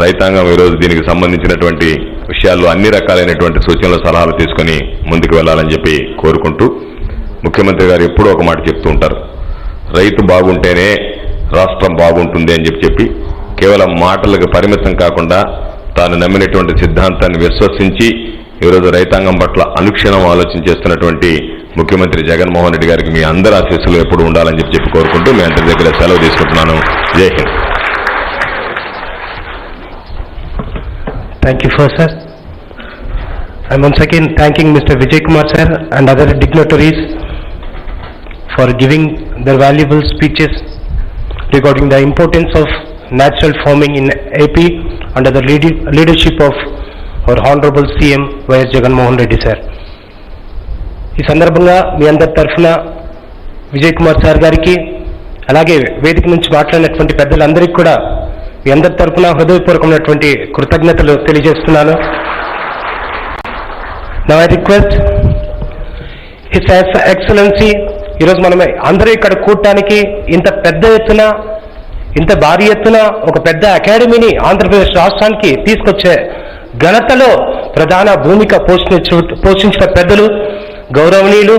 రైతాంగం ఈరోజు దీనికి సంబంధించినటువంటి విషయాల్లో అన్ని రకాలైనటువంటి సూచనలు, సలహాలు తీసుకుని ముందుకు వెళ్లాలని చెప్పి కోరుకుంటూ, ముఖ్యమంత్రి గారు ఎప్పుడూ ఒక మాట చెప్తూ ఉంటారు, రైతు బాగుంటేనే రాష్ట్రం బాగుంటుంది అని చెప్పి కేవలం మాటలకు పరిమితం కాకుండా తాను నమ్మినటువంటి సిద్ధాంతాన్ని విశ్వసించి ఈరోజు రైతాంగం పట్ల అనుక్షణం ఆలోచన చేస్తున్నటువంటి ముఖ్యమంత్రి జగన్మోహన్ రెడ్డి గారికి మీ అందరి ఆశీస్సులు ఎప్పుడు ఉండాలని చెప్పి కోరుకుంటూ మీ అందరి దగ్గర సెలవు తీసుకుంటున్నాను. జై Hind. Thank you first, sir. I'm once again thanking Mr. Vijay Kumar sir and other dignitaries for giving their valuable speeches regarding the importance of natural farming in AP under the leadership of our Honorable CM YS Jaganmohan Reddy sir. ఈ సందర్భంగా మీ అందరి తరఫున Vijay Kumar sir గారికి, అలాగే వేదిక నుంచి మాట్లాడినటువంటి పెద్దలందరికీ కూడా మీ అందరి తరఫున హృదయపూర్వకమైనటువంటి కృతజ్ఞతలు తెలియజేస్తున్నాను. Now I request His Excellency, ఈరోజు మనం అందరూ ఇక్కడ కూడటానికి ఇంత పెద్ద ఎత్తున, ఇంత భారీ ఎత్తున ఒక పెద్ద అకాడమీని ఆంధ్రప్రదేశ్ రాష్ట్రానికి తీసుకొచ్చే ఘనతలో ప్రధాన భూమిక పోషించిన పెద్దలు గౌరవనీయులు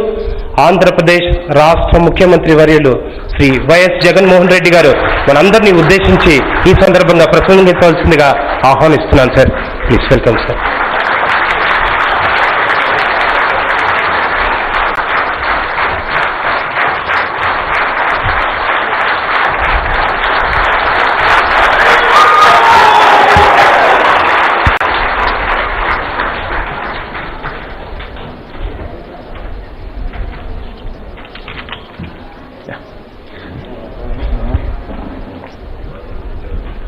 ఆంధ్రప్రదేశ్ రాష్ట్ర ముఖ్యమంత్రి వర్యులు శ్రీ వైఎస్ జగన్మోహన్ రెడ్డి గారు మనందరినీ ఉద్దేశించి ఈ సందర్భంగా ప్రసంగించవలసిందిగా ఆహ్వానిస్తున్నాను sir. Please welcome sir.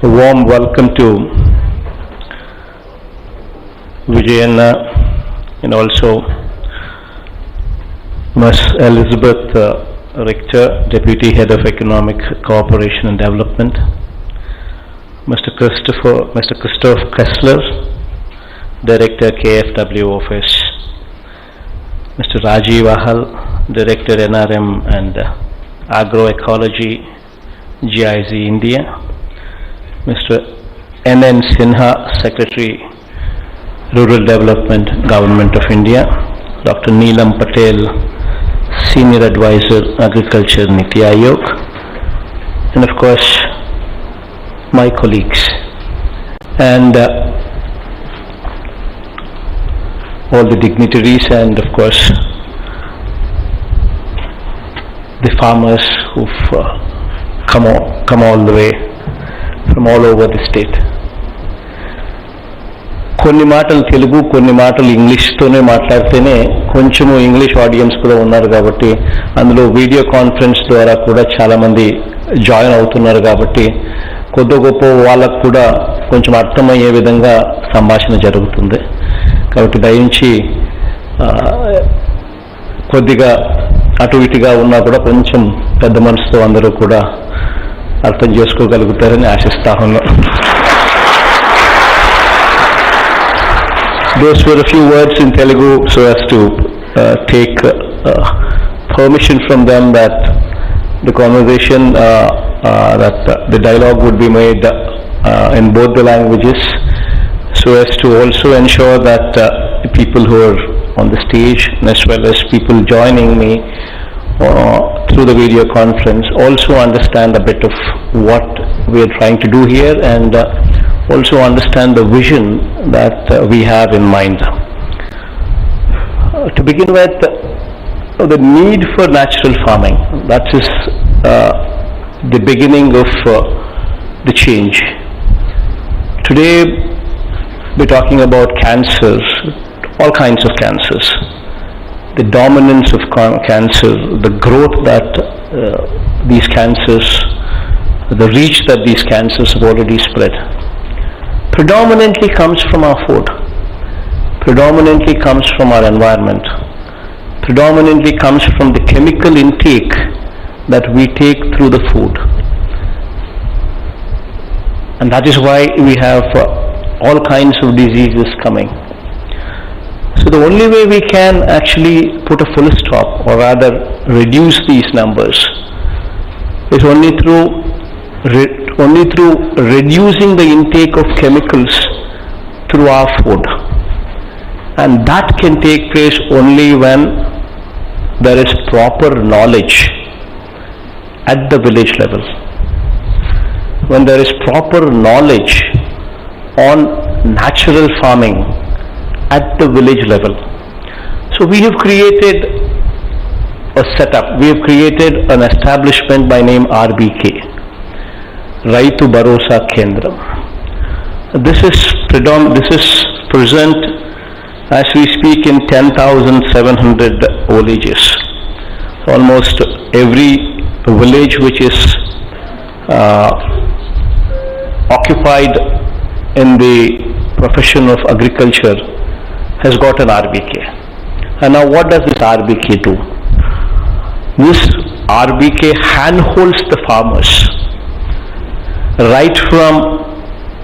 A warm welcome to Vijayanna and also Ms. Elizabeth Richter, Deputy Head of Economic Cooperation and Development, Mr. Christoph Kessler, Director KFW Office, Mr. Rajiv Ahal, Director NRM and Agroecology, GIZ India, Mr. N.N. Sinha, Secretary, Rural Development, Government of India, Dr. Neelam Patel, Senior Advisor, Agriculture, Niti Aayog, and of course, my colleagues, and all the dignitaries, and of course, the farmers who've come all the way from all over the state. కొన్ని మాటలు తెలుగు, కొన్ని మాటలు ఇంగ్లీష్తోనే మాట్లాడితేనే కొంచెము English audience కూడా ఉన్నారు కాబట్టి, అందులో వీడియో కాన్ఫరెన్స్ ద్వారా కూడా చాలామంది జాయిన్ అవుతున్నారు కాబట్టి కొద్ది గొప్ప వాళ్ళకు కూడా కొంచెం అర్థమయ్యే విధంగా సంభాషణ జరుగుతుంది. కాబట్టి దయించి కొద్దిగా అటు ఇటుగా ఉన్నా కూడా కొంచెం పెద్ద మనసుతో అందరూ కూడా అర్థం చేసుకోగలుగుతారని ఆశిస్తా ఉన్నాను. Those were a few words in Telugu so as to take permission from them that the conversation, that the dialogue would be made in both the languages, so as to also ensure that people who are on the stage and as well as people joining me through the video conference also understand a bit of what we are trying to do here and also understand the vision that we have in mind. To begin with, the need for natural farming, that is the beginning of the change. Today we're talking about cancers, all kinds of cancers, the dominance of cancer, the growth that these cancers, the reach that these cancers have already spread, predominantly comes from our food, predominantly comes from our environment, predominantly comes from the chemical intake that we take through the food. And that is why we have all kinds of diseases coming. So the only way we can actually put a full stop, or rather reduce these numbers, is only through reducing the intake of chemicals through our food. And that can take place only when there is proper knowledge at the village level. When there is proper knowledge on natural farming at the village level. So we have created a setup, we have created an establishment by name RBK, Raitu Bharosa Kendram. This is present as we speak in 10,700 villages. Almost every village which is occupied in the profession of agriculture has got an RBK. And now what does this RBK do? This RBK handholds the farmers right from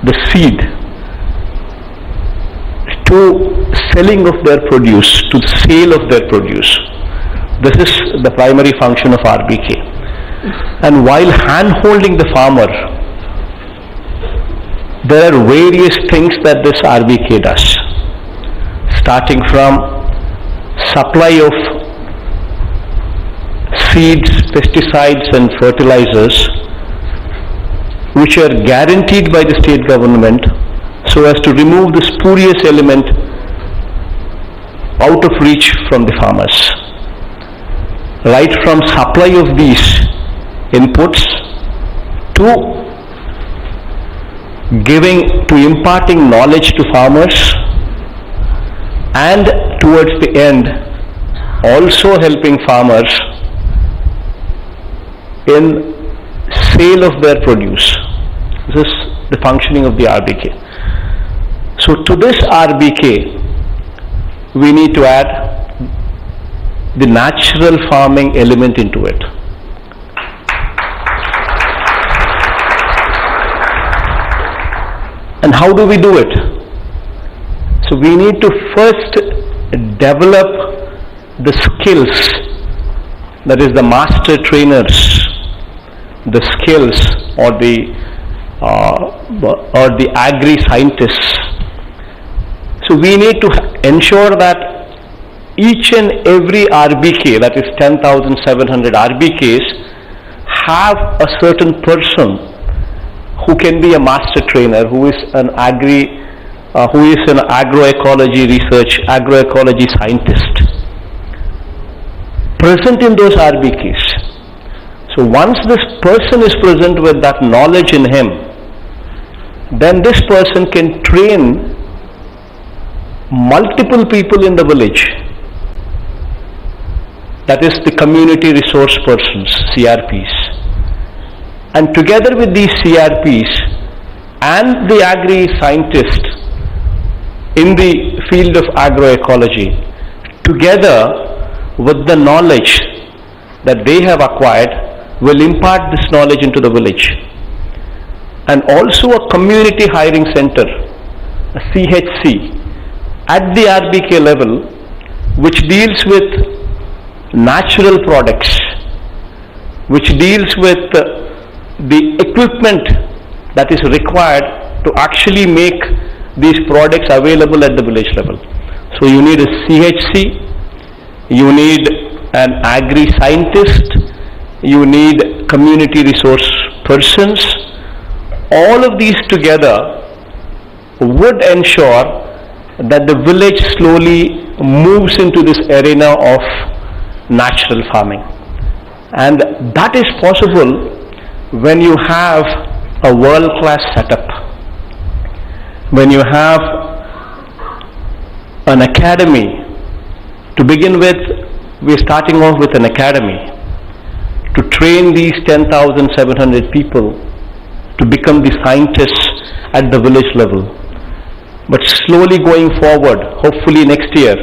the seed to selling of their produce, to the sale of their produce. This is the primary function of RBK. And while hand-holding the farmer, there are various things that this RBK does, starting from supply of seeds, pesticides and fertilizers, which are guaranteed by the state government so as to remove the spurious element out of reach from the farmers. Right from supply of these inputs to imparting knowledge to farmers, and towards the end also helping farmers in sale of their produce. This is the functioning of the RBK. So to this RBK we need to add the natural farming element into it. And how do we do it? So we need to first develop the skills, that is the master trainers, the skills or the agri-scientists. So we need to ensure that each and every RBK, that is 10,700 RBKs, have a certain person who can be a master trainer, who is an agroecology research, agroecology scientist, present in those RBKs. So once this person is present with that knowledge in him, then this person can train multiple people in the village, that is the community resource persons, CRPs. And together with these CRPs and the agri-scientist in the field of agroecology, together with the knowledge that they have acquired, will impart this knowledge into the village. And also a community hiring center, a CHC, at the RBK level, which deals with natural products, which deals with the equipment that is required to actually make these products available at the village level. So you need a CHC, you need an agri-scientist, you need community resource persons. All of these together would ensure that the village slowly moves into this arena of natural farming. And that is possible when you have a world-class setup, when you have an academy. To begin with, we're starting off with an academy to train these 10,700 people to become the scientists at the village level. But slowly going forward, hopefully next year,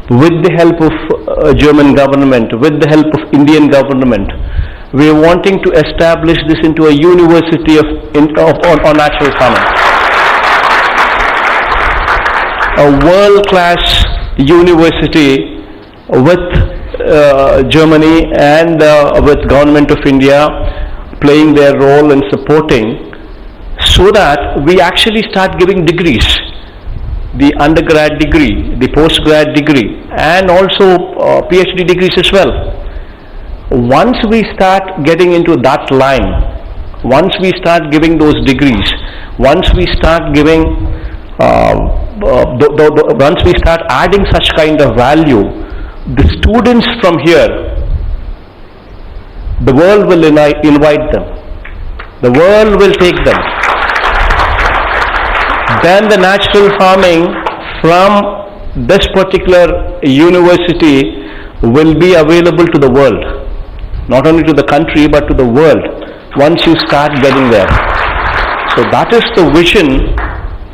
with the help of German government, with the help of Indian government, we are wanting to establish this into a university on natural farming. A world-class university with Germany and with Government of India playing their role in supporting, so that we actually start giving degrees, the undergrad degree, the postgrad degree, and also PhD degrees as well. Once we start getting into that line, once we start giving those degrees, once we start giving, once we start adding such kind of value, the students from here, the world will invite them. The world will take them. Then the natural farming from this particular university will be available to the world. Not only to the country, but to the world, once you start getting there. So that is the vision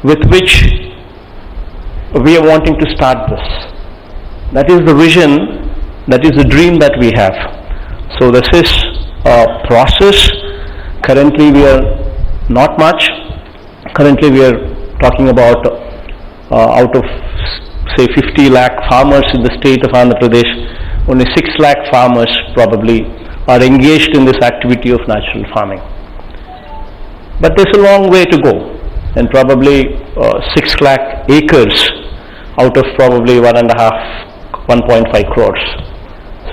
with which we are wanting to start this. That is the vision, that is the dream that we have. So this is a process. Currently we are not much. Currently we are talking about out of say 50 lakh farmers in the state of Andhra Pradesh, only 6 lakh farmers probably are engaged in this activity of natural farming. But there's a long way to go, and probably 6 lakh acres out of probably 1.5 crores.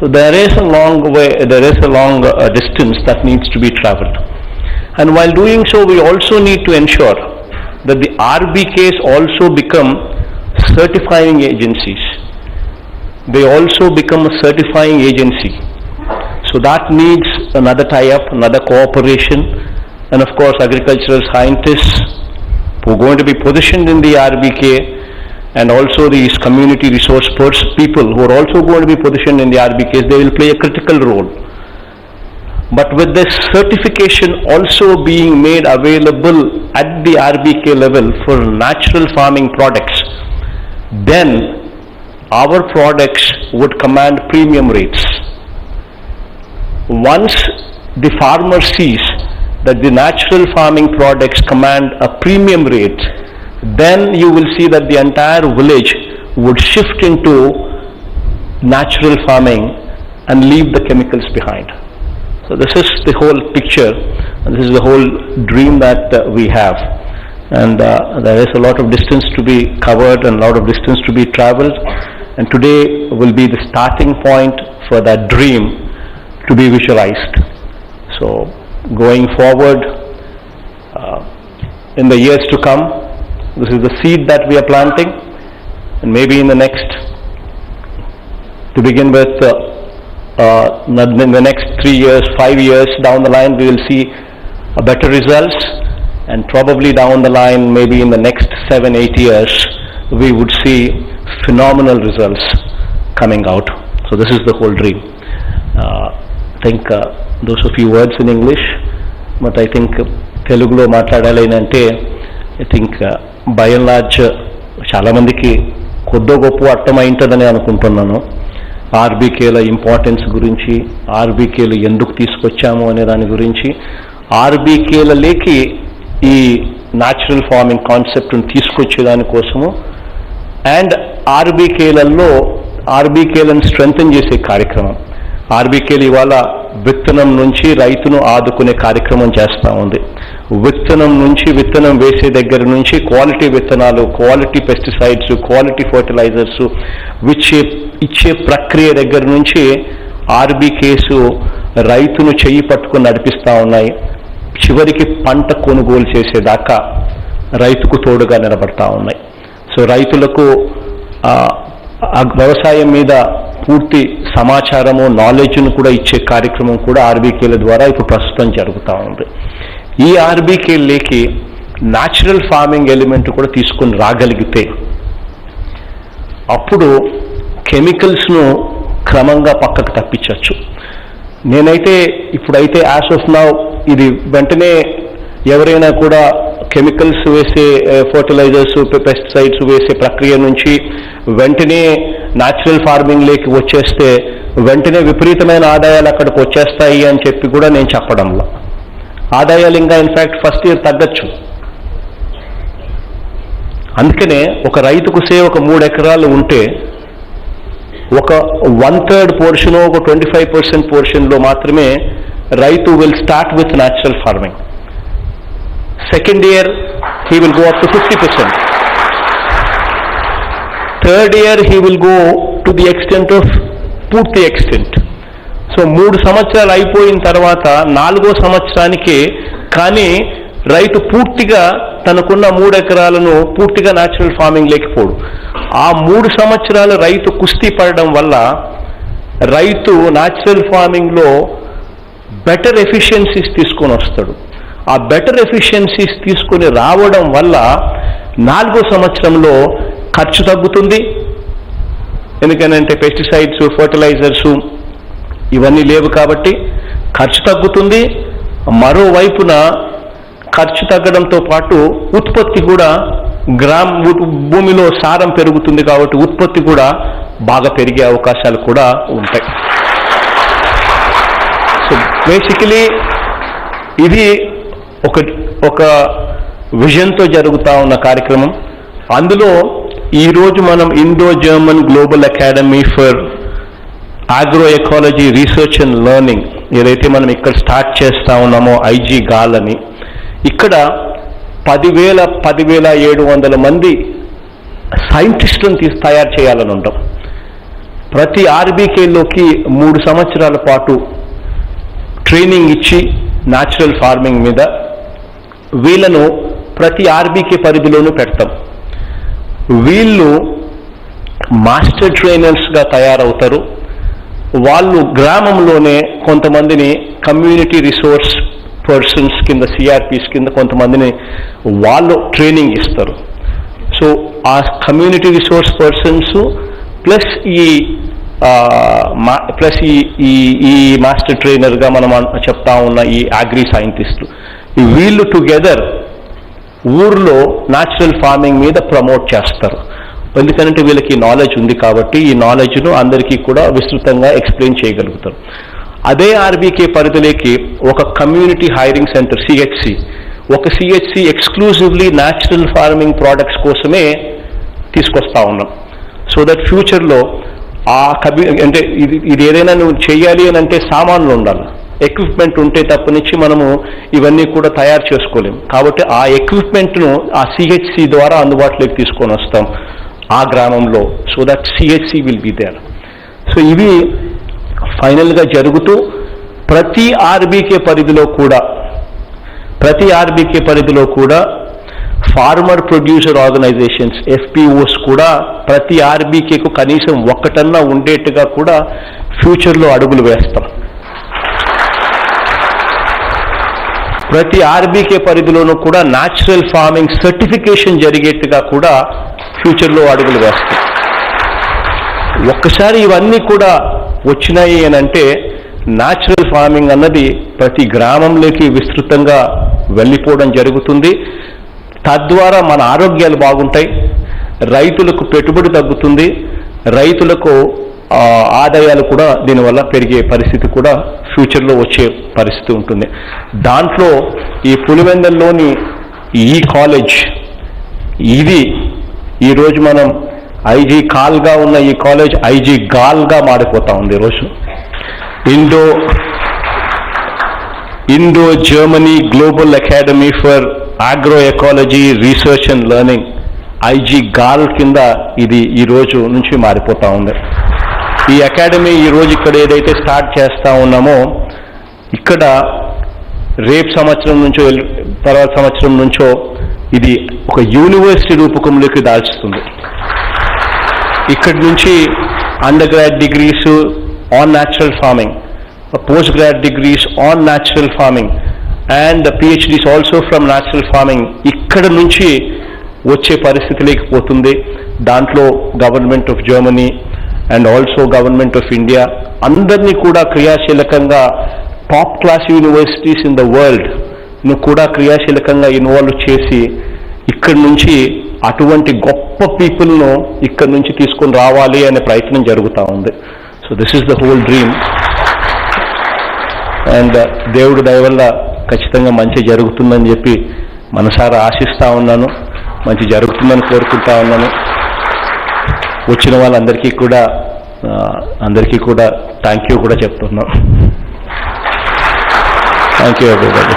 So there is a long way, there is a long distance that needs to be traveled. And while doing so, we also need to ensure that the RBKs also become certifying agencies. They also become a certifying agency. So that needs another tie-up, another cooperation, and of course agricultural scientists who are going to be positioned in the RBK, and also these community resource people who are also going to be positioned in the RBKs, they will play a critical role. But with this certification also being made available at the RBK level for natural farming products, then our products would command premium rates. Once the farmer sees that the natural farming products command a premium rate, then you will see that the entire village would shift into natural farming and leave the chemicals behind. So this is the whole picture, and this is the whole dream that we have. And there is a lot of distance to be covered and a lot of distance to be traveled, and today will be the starting point for that dream to be visualized. So going forward in the years to come, this is the seed that we are planting, and maybe in the next, to begin with, in the next 3 years, 5 years down the line, we will see a better results, and probably down the line, maybe in the next 7-8 years, we would see phenomenal results coming out. So this is the whole dream. I think those a few words in English, but I think Telugulo మాట్లాడాలి అంటే I think by and large చాలా మందికి కొద్దో గొప్ప అర్థమైంటుందని అనుకుంటున్నాను. ఆర్బీకేల importance గురించి, ఆర్బీకేలు ఎందుకు తీసుకొచ్చాము అనే దాని గురించి, ఆర్బీకేలలోకి ఈ న్యాచురల్ ఫార్మింగ్ కాన్సెప్ట్ని తీసుకొచ్చేదానికోసము, అండ్ ఆర్బీకేలను స్ట్రెంగ్తన్ చేసే కార్యక్రమం. ఆర్బీకేలు ఇవాళ విత్తనం నుంచి రైతును ఆదుకునే కార్యక్రమం చేస్తూ ఉంది. విత్తనం నుంచి, విత్తనం వేసే దగ్గర నుంచి క్వాలిటీ విత్తనాలు, క్వాలిటీ పెస్టిసైడ్స్, క్వాలిటీ ఫర్టిలైజర్స్ ఇచ్చే ప్రక్రియ దగ్గర నుంచి ఆర్బీకేస్ రైతును చెయ్యి పట్టుకుని నడిపిస్తూ ఉన్నాయి. చివరికి పంట కొనుగోలు చేసేదాకా రైతుకు తోడుగా నిలబడతా ఉన్నాయి. సో రైతులకు వ్యవసాయం మీద పూర్తి సమాచారము, నాలెడ్జ్ను కూడా ఇచ్చే కార్యక్రమం కూడా ఆర్బీకేల ద్వారా ఇప్పుడు ప్రస్తుతం జరుగుతూ ఉంది. ఈ ఆర్బీకేలకి న్యాచురల్ ఫార్మింగ్ ఎలిమెంట్ కూడా తీసుకొని రాగలిగితే అప్పుడు కెమికల్స్ను క్రమంగా పక్కకు తప్పించవచ్చు. నేనైతే ఇప్పుడైతే యాజ్ ఆఫ్ నౌ ఇది వెంటనే ఎవరైనా కూడా కెమికల్స్ వేసే ఫర్టిలైజర్స్, పెస్టిసైడ్స్ వేసే ప్రక్రియ నుంచి వెంటనే న్యాచురల్ ఫార్మింగ్లోకి వచ్చేస్తే వెంటనే విపరీతమైన ఆదాయాలు అక్కడికి వచ్చేస్తాయి అని చెప్పి కూడా నేను చెప్పడంలో, ఆదాయాలు ఇంకా ఇన్ఫ్యాక్ట్ ఫస్ట్ ఇయర్ తగ్గచ్చు. అందుకనే ఒక రైతుకు ఒక 3 ఎకరాలు ఉంటే ఒక 1/3 పోర్షన్, ఒక 25% పోర్షన్లో మాత్రమే రైతు will start with natural farming. Second year he will go up to 50%. Third year he will go to the extent of పూర్తి ఎక్స్టెంట్. సో 3 సంవత్సరాలు అయిపోయిన తర్వాత 4వ సంవత్సరానికి కానీ రైతు పూర్తిగా తనకున్న 3 ఎకరాలను పూర్తిగా న్యాచురల్ ఫార్మింగ్ లేకపోడు. ఆ 3 సంవత్సరాలు రైతు కుస్తీ పడడం వల్ల రైతు న్యాచురల్ ఫార్మింగ్లో బెటర్ ఎఫిషియన్సీస్ తీసుకొని వస్తాడు. ఆ బెటర్ ఎఫిషియన్సీస్ తీసుకొని రావడం వల్ల 4వ సంవత్సరంలో ఖర్చు తగ్గుతుంది. ఎందుకనంటే పెస్టిసైడ్స్, ఫర్టిలైజర్స్ ఇవన్నీ లేవు కాబట్టి ఖర్చు తగ్గుతుంది. మరోవైపున ఖర్చు తగ్గడంతో పాటు ఉత్పత్తి కూడా భూమిలో సారం పెరుగుతుంది కాబట్టి ఉత్పత్తి కూడా బాగా పెరిగే అవకాశాలు కూడా ఉంటాయి. సో బేసికలీ ఇది ఒక విజన్తో జరుగుతూ ఉన్న కార్యక్రమం. అందులో ఈరోజు మనం Indo German global academy for agro ecology research and learning ఏదైతే మనం ఇక్కడ స్టార్ట్ చేస్తా ఉన్నామో GAARL అని, ఇక్కడ 10,700 మంది సైంటిస్టులను తయారు చేయాలని ఉంటాం. ప్రతి ఆర్బీకేలోకి 3 సంవత్సరాల పాటు ట్రైనింగ్ ఇచ్చి న్యాచురల్ ఫార్మింగ్ మీద వీళ్ళను ప్రతి ఆర్బీకే పరిధిలోనూ పెడతాం. వీళ్ళు మాస్టర్ ట్రైనర్స్గా తయారవుతారు. వాళ్ళు గ్రామంలోనే కొంతమందిని కమ్యూనిటీ రిసోర్స్ పర్సన్స్ కింద, CRPs కింద కొంతమందిని వాళ్ళు ట్రైనింగ్ ఇస్తారు. సో ఆ కమ్యూనిటీ రిసోర్స్ పర్సన్స్ ప్లస్ ఈ మాస్టర్ ట్రైనర్గా మనం చెప్తా ఉన్న ఈ అగ్రి సైంటిస్టులు, వీళ్ళు టుగెదర్ ఊర్లో న్యాచురల్ ఫార్మింగ్ మీద ప్రమోట్ చేస్తారు. ఎందుకంటే వీళ్ళకి నాలెడ్జ్ ఉంది కాబట్టి ఈ నాలెడ్జ్ను అందరికీ కూడా విస్తృతంగా ఎక్స్ప్లెయిన్ చేయగలుగుతారు. అదే ఆర్బీకే పరిధిలోకి ఒక కమ్యూనిటీ హైరింగ్ సెంటర్ ఒక CHC exclusively natural farming products కోసమే తీసుకొస్తా ఉన్నాం. సో దట్ ఫ్యూచర్లో అంటే ఇది ఏదైనా నువ్వు చేయాలి అని అంటే సామాన్లు ఉండాలి, ఎక్విప్మెంట్ ఉంటే తప్పనిచ్చి మనము ఇవన్నీ కూడా తయారు చేసుకోలేము. కాబట్టి ఆ ఎక్విప్మెంట్ను ఆ CHC ద్వారా అందుబాటులోకి తీసుకొని వస్తాం ఆ గ్రామంలో. So that CHC will be there. So ఇవి ఫైనల్గా జరుగుతూ ప్రతి ఆర్బీకే పరిధిలో కూడా ఫార్మర్ ప్రొడ్యూసర్ ఆర్గనైజేషన్స్ FPOs కూడా ప్రతి ఆర్బీకేకు కనీసం ఒక్కటన్నా ఉండేట్టుగా కూడా ఫ్యూచర్లో అడుగులు వేస్తాం. ప్రతి ఆర్బీకే పరిధిలోనూ కూడా న్యాచురల్ ఫార్మింగ్ సర్టిఫికేషన్ జరిగేట్టుగా కూడా ఫ్యూచర్లో అడుగులు వేస్తాం. ఒక్కసారి ఇవన్నీ కూడా వచ్చినాయి అని అంటే న్యాచురల్ ఫార్మింగ్ అన్నది ప్రతి గ్రామంలోకి విస్తృతంగా వెళ్ళిపోవడం జరుగుతుంది. తద్వారా మన ఆరోగ్యాలు బాగుంటాయి, రైతులకు పెట్టుబడి తగ్గుతుంది, రైతులకు ఆదాయాలు కూడా దీనివల్ల పెరిగే పరిస్థితి కూడా ఫ్యూచర్లో వచ్చే పరిస్థితి ఉంటుంది. దాంట్లో ఈ పులివెందల్లోని ఈ కాలేజ్ ఇది ఈరోజు మనం ఐజీ కాల్గా ఉన్న ఈ కాలేజ్ ఐజీ గాల్గా మారిపోతా ఉంది. ఈరోజు Indo Germany global academy for agro ecology research and learning IG GAL కింద ఇది ఈ రోజు నుంచి మారిపోతా ఉంది. ఈ అకాడమీ ఈరోజు ఇక్కడ ఏదైతే స్టార్ట్ చేస్తా ఉన్నామో ఇక్కడ రేపు సంవత్సరం నుంచో తర్వాత సంవత్సరం నుంచో ఇది ఒక యూనివర్సిటీ రూపకంలోకి దాల్చుతుంది. ఇక్కడి నుంచి under grad degrees on natural farming, post grad degrees on natural farming and PhDs also from natural farming ఇక్కడ నుంచి వచ్చే పరిస్థితి లేకపోతుంది. దాంట్లో government of Germany and also government of India అందరినీ కూడా క్రియాశీలకంగా top class universities in the world కూడా క్రియాశీలకంగా ఇన్వాల్వ్ చేసి ఇక్కడి నుంచి అటువంటి గొప్ప పీపుల్ను ఇక్కడి నుంచి తీసుకొని రావాలి అనే ప్రయత్నం జరుగుతూ ఉంది. So this is the whole dream and దేవుడు దయ వల్ల ఖచ్చితంగా మంచి జరుగుతుందని చెప్పి మనసారా ఆశిస్తూ ఉన్నాను. మంచి జరుగుతుందని కోరుకుంటా ఉన్నాను. వచ్చిన వాళ్ళందరికీ కూడా థ్యాంక్ యూ కూడా చెప్తున్నాను. Thank you everybody.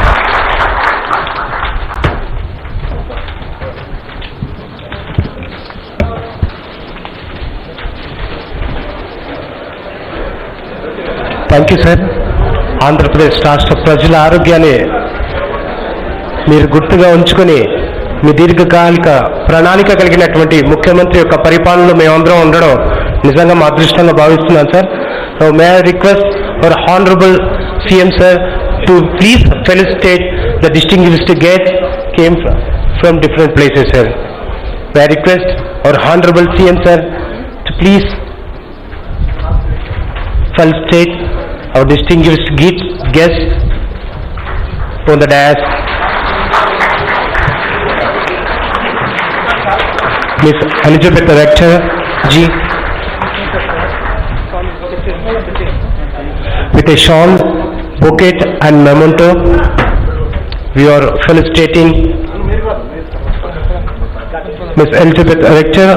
Thank you sir. Andhra Pradesh రాష్ట్ర ప్రజల ఆరోగ్యాన్ని మీరు గుర్తుగా ఉంచుకొని మీ దీర్ఘకాలిక ప్రణాళిక కలిగినటువంటి ముఖ్యమంత్రి యొక్క పరిపాలనలో మేమందరం ఉండడం నిజంగా మా అదృష్టంగా భావిస్తున్నాను sir. So may I request our honourable CM sir to please felicitate the distinguished guests came from different places sir. May I request our honorable CM sir to please felicitate our distinguished guests on the dais. Miss Elizabeth Rector Ji with a shawl, bouquet and memento, we are felicitating Miss Elizabeth Rector,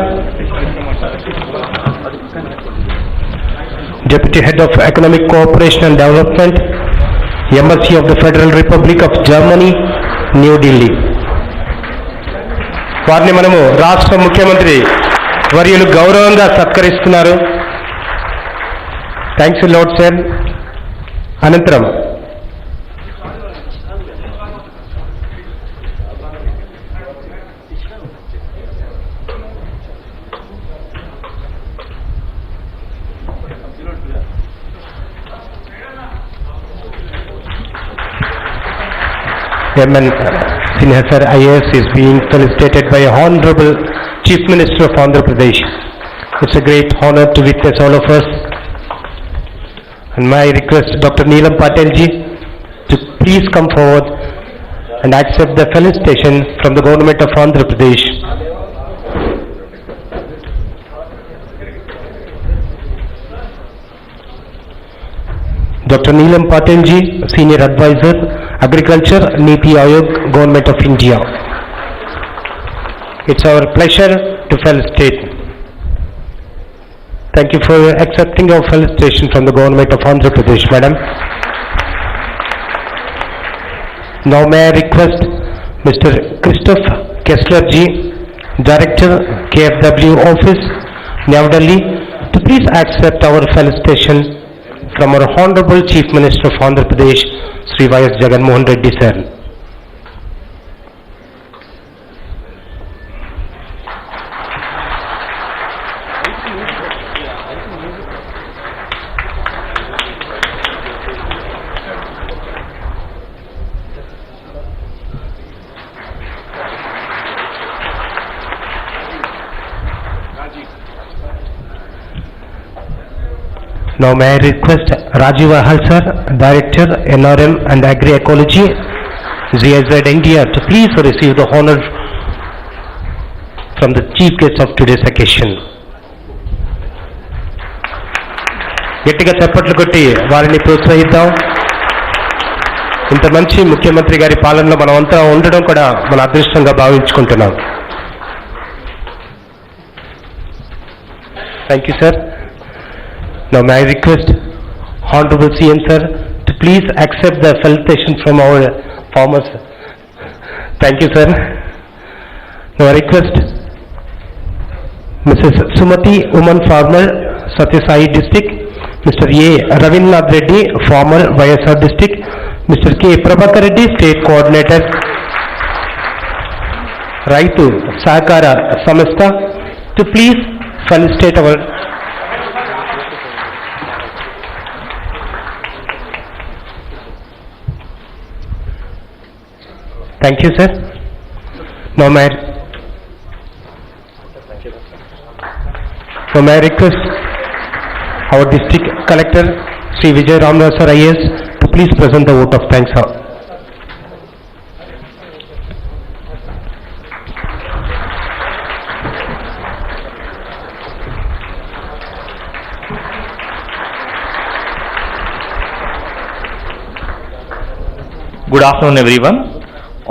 Deputy Head of Economic Cooperation and Development, Embassy of the Federal Republic of Germany, New Delhi. వారిని మనము రాష్ట్ర ముఖ్యమంత్రి వర్యులు గౌరవంగా సత్కరిస్తున్నారు. Thanks lord sir. అనంతరం MN Sinha sir IAS is being felicitated by Honorable Chief Minister of Andhra Pradesh. It's a great honor to witness all of us. And may I request Dr. Neelam Patel ji to please come forward and accept the felicitation from the government of Andhra Pradesh. Dr. Neelam Patel ji, Senior Advisor, Agriculture, Niti Aayog, Government of India. It's our pleasure to felicitate. Thank you for accepting our felicitation from the government of Andhra Pradesh, madam. Now may I request Mr. Christoph Kessler ji, Director, KFW Office, New Delhi, to please accept our felicitation from our Honorable Chief Minister of Andhra Pradesh, Sri Y.S. Jagan Reddy sir. Now may I request Rajiv Ahal sir, Director, NRM and Agri-Ecology, GAZ India, to please receive the honor from the chief guest of today's occasion. గట్టిగా చప్పట్లు కొట్టి వారిని ప్రోత్సహిద్దాం. ఇంత మంచి ముఖ్యమంత్రి గారి పాలనలో మనం అంతా ఉండడం కూడా మన అదృష్టంగా భావించుకుంటున్నాం. Thank you, sir. Now may I request Honorable CM sir to please accept the felicitation from our farmers. Thank you, sir. Now I request Mrs. Sumati, woman farmer, Satyasai district, Mr. A. Ravindranath Reddy, farmer, YSR district, Mr. K. Prabhakar Reddy, state coordinator, Raitu Sahakara Samastha, to please felicitate our Thank you, sir. Now may I request our district collector, Sri Vijay Ramdas sir IAS, to please present the vote of thanks. Good afternoon, everyone.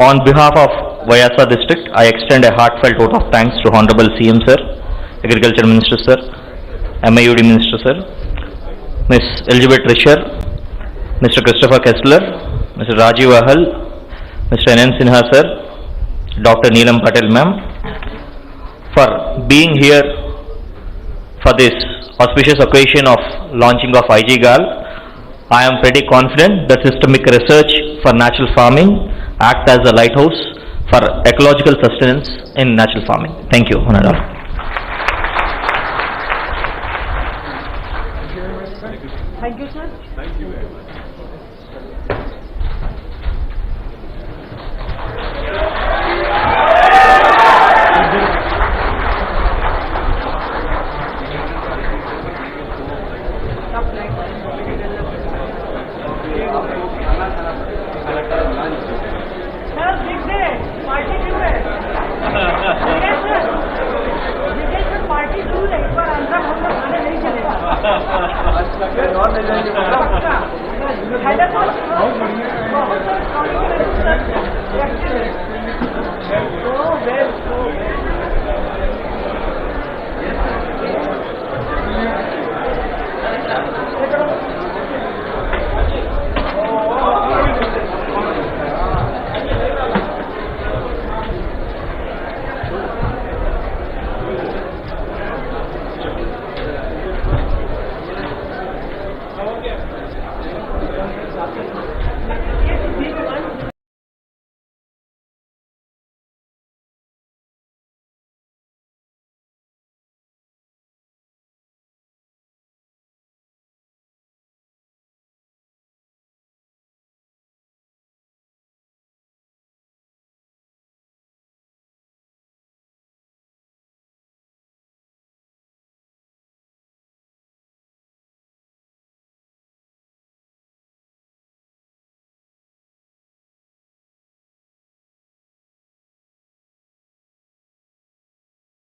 On behalf of YSR district, I extend a heartfelt vote of thanks to Honorable CM sir, Agriculture Minister sir, MIUD Minister sir, Ms. Elizabeth Risher, Mr. Christopher Kessler, Mr. Rajiv Ahal, Mr. N. Sinha sir, Dr. Neelam Patel ma'am, for being here for this auspicious occasion of launching of IG GAARL. I am pretty confident that systemic research for natural farming act as a lighthouse for ecological sustenance in natural farming. Thank you, Honorable. Thank you, sir. Thank you very much.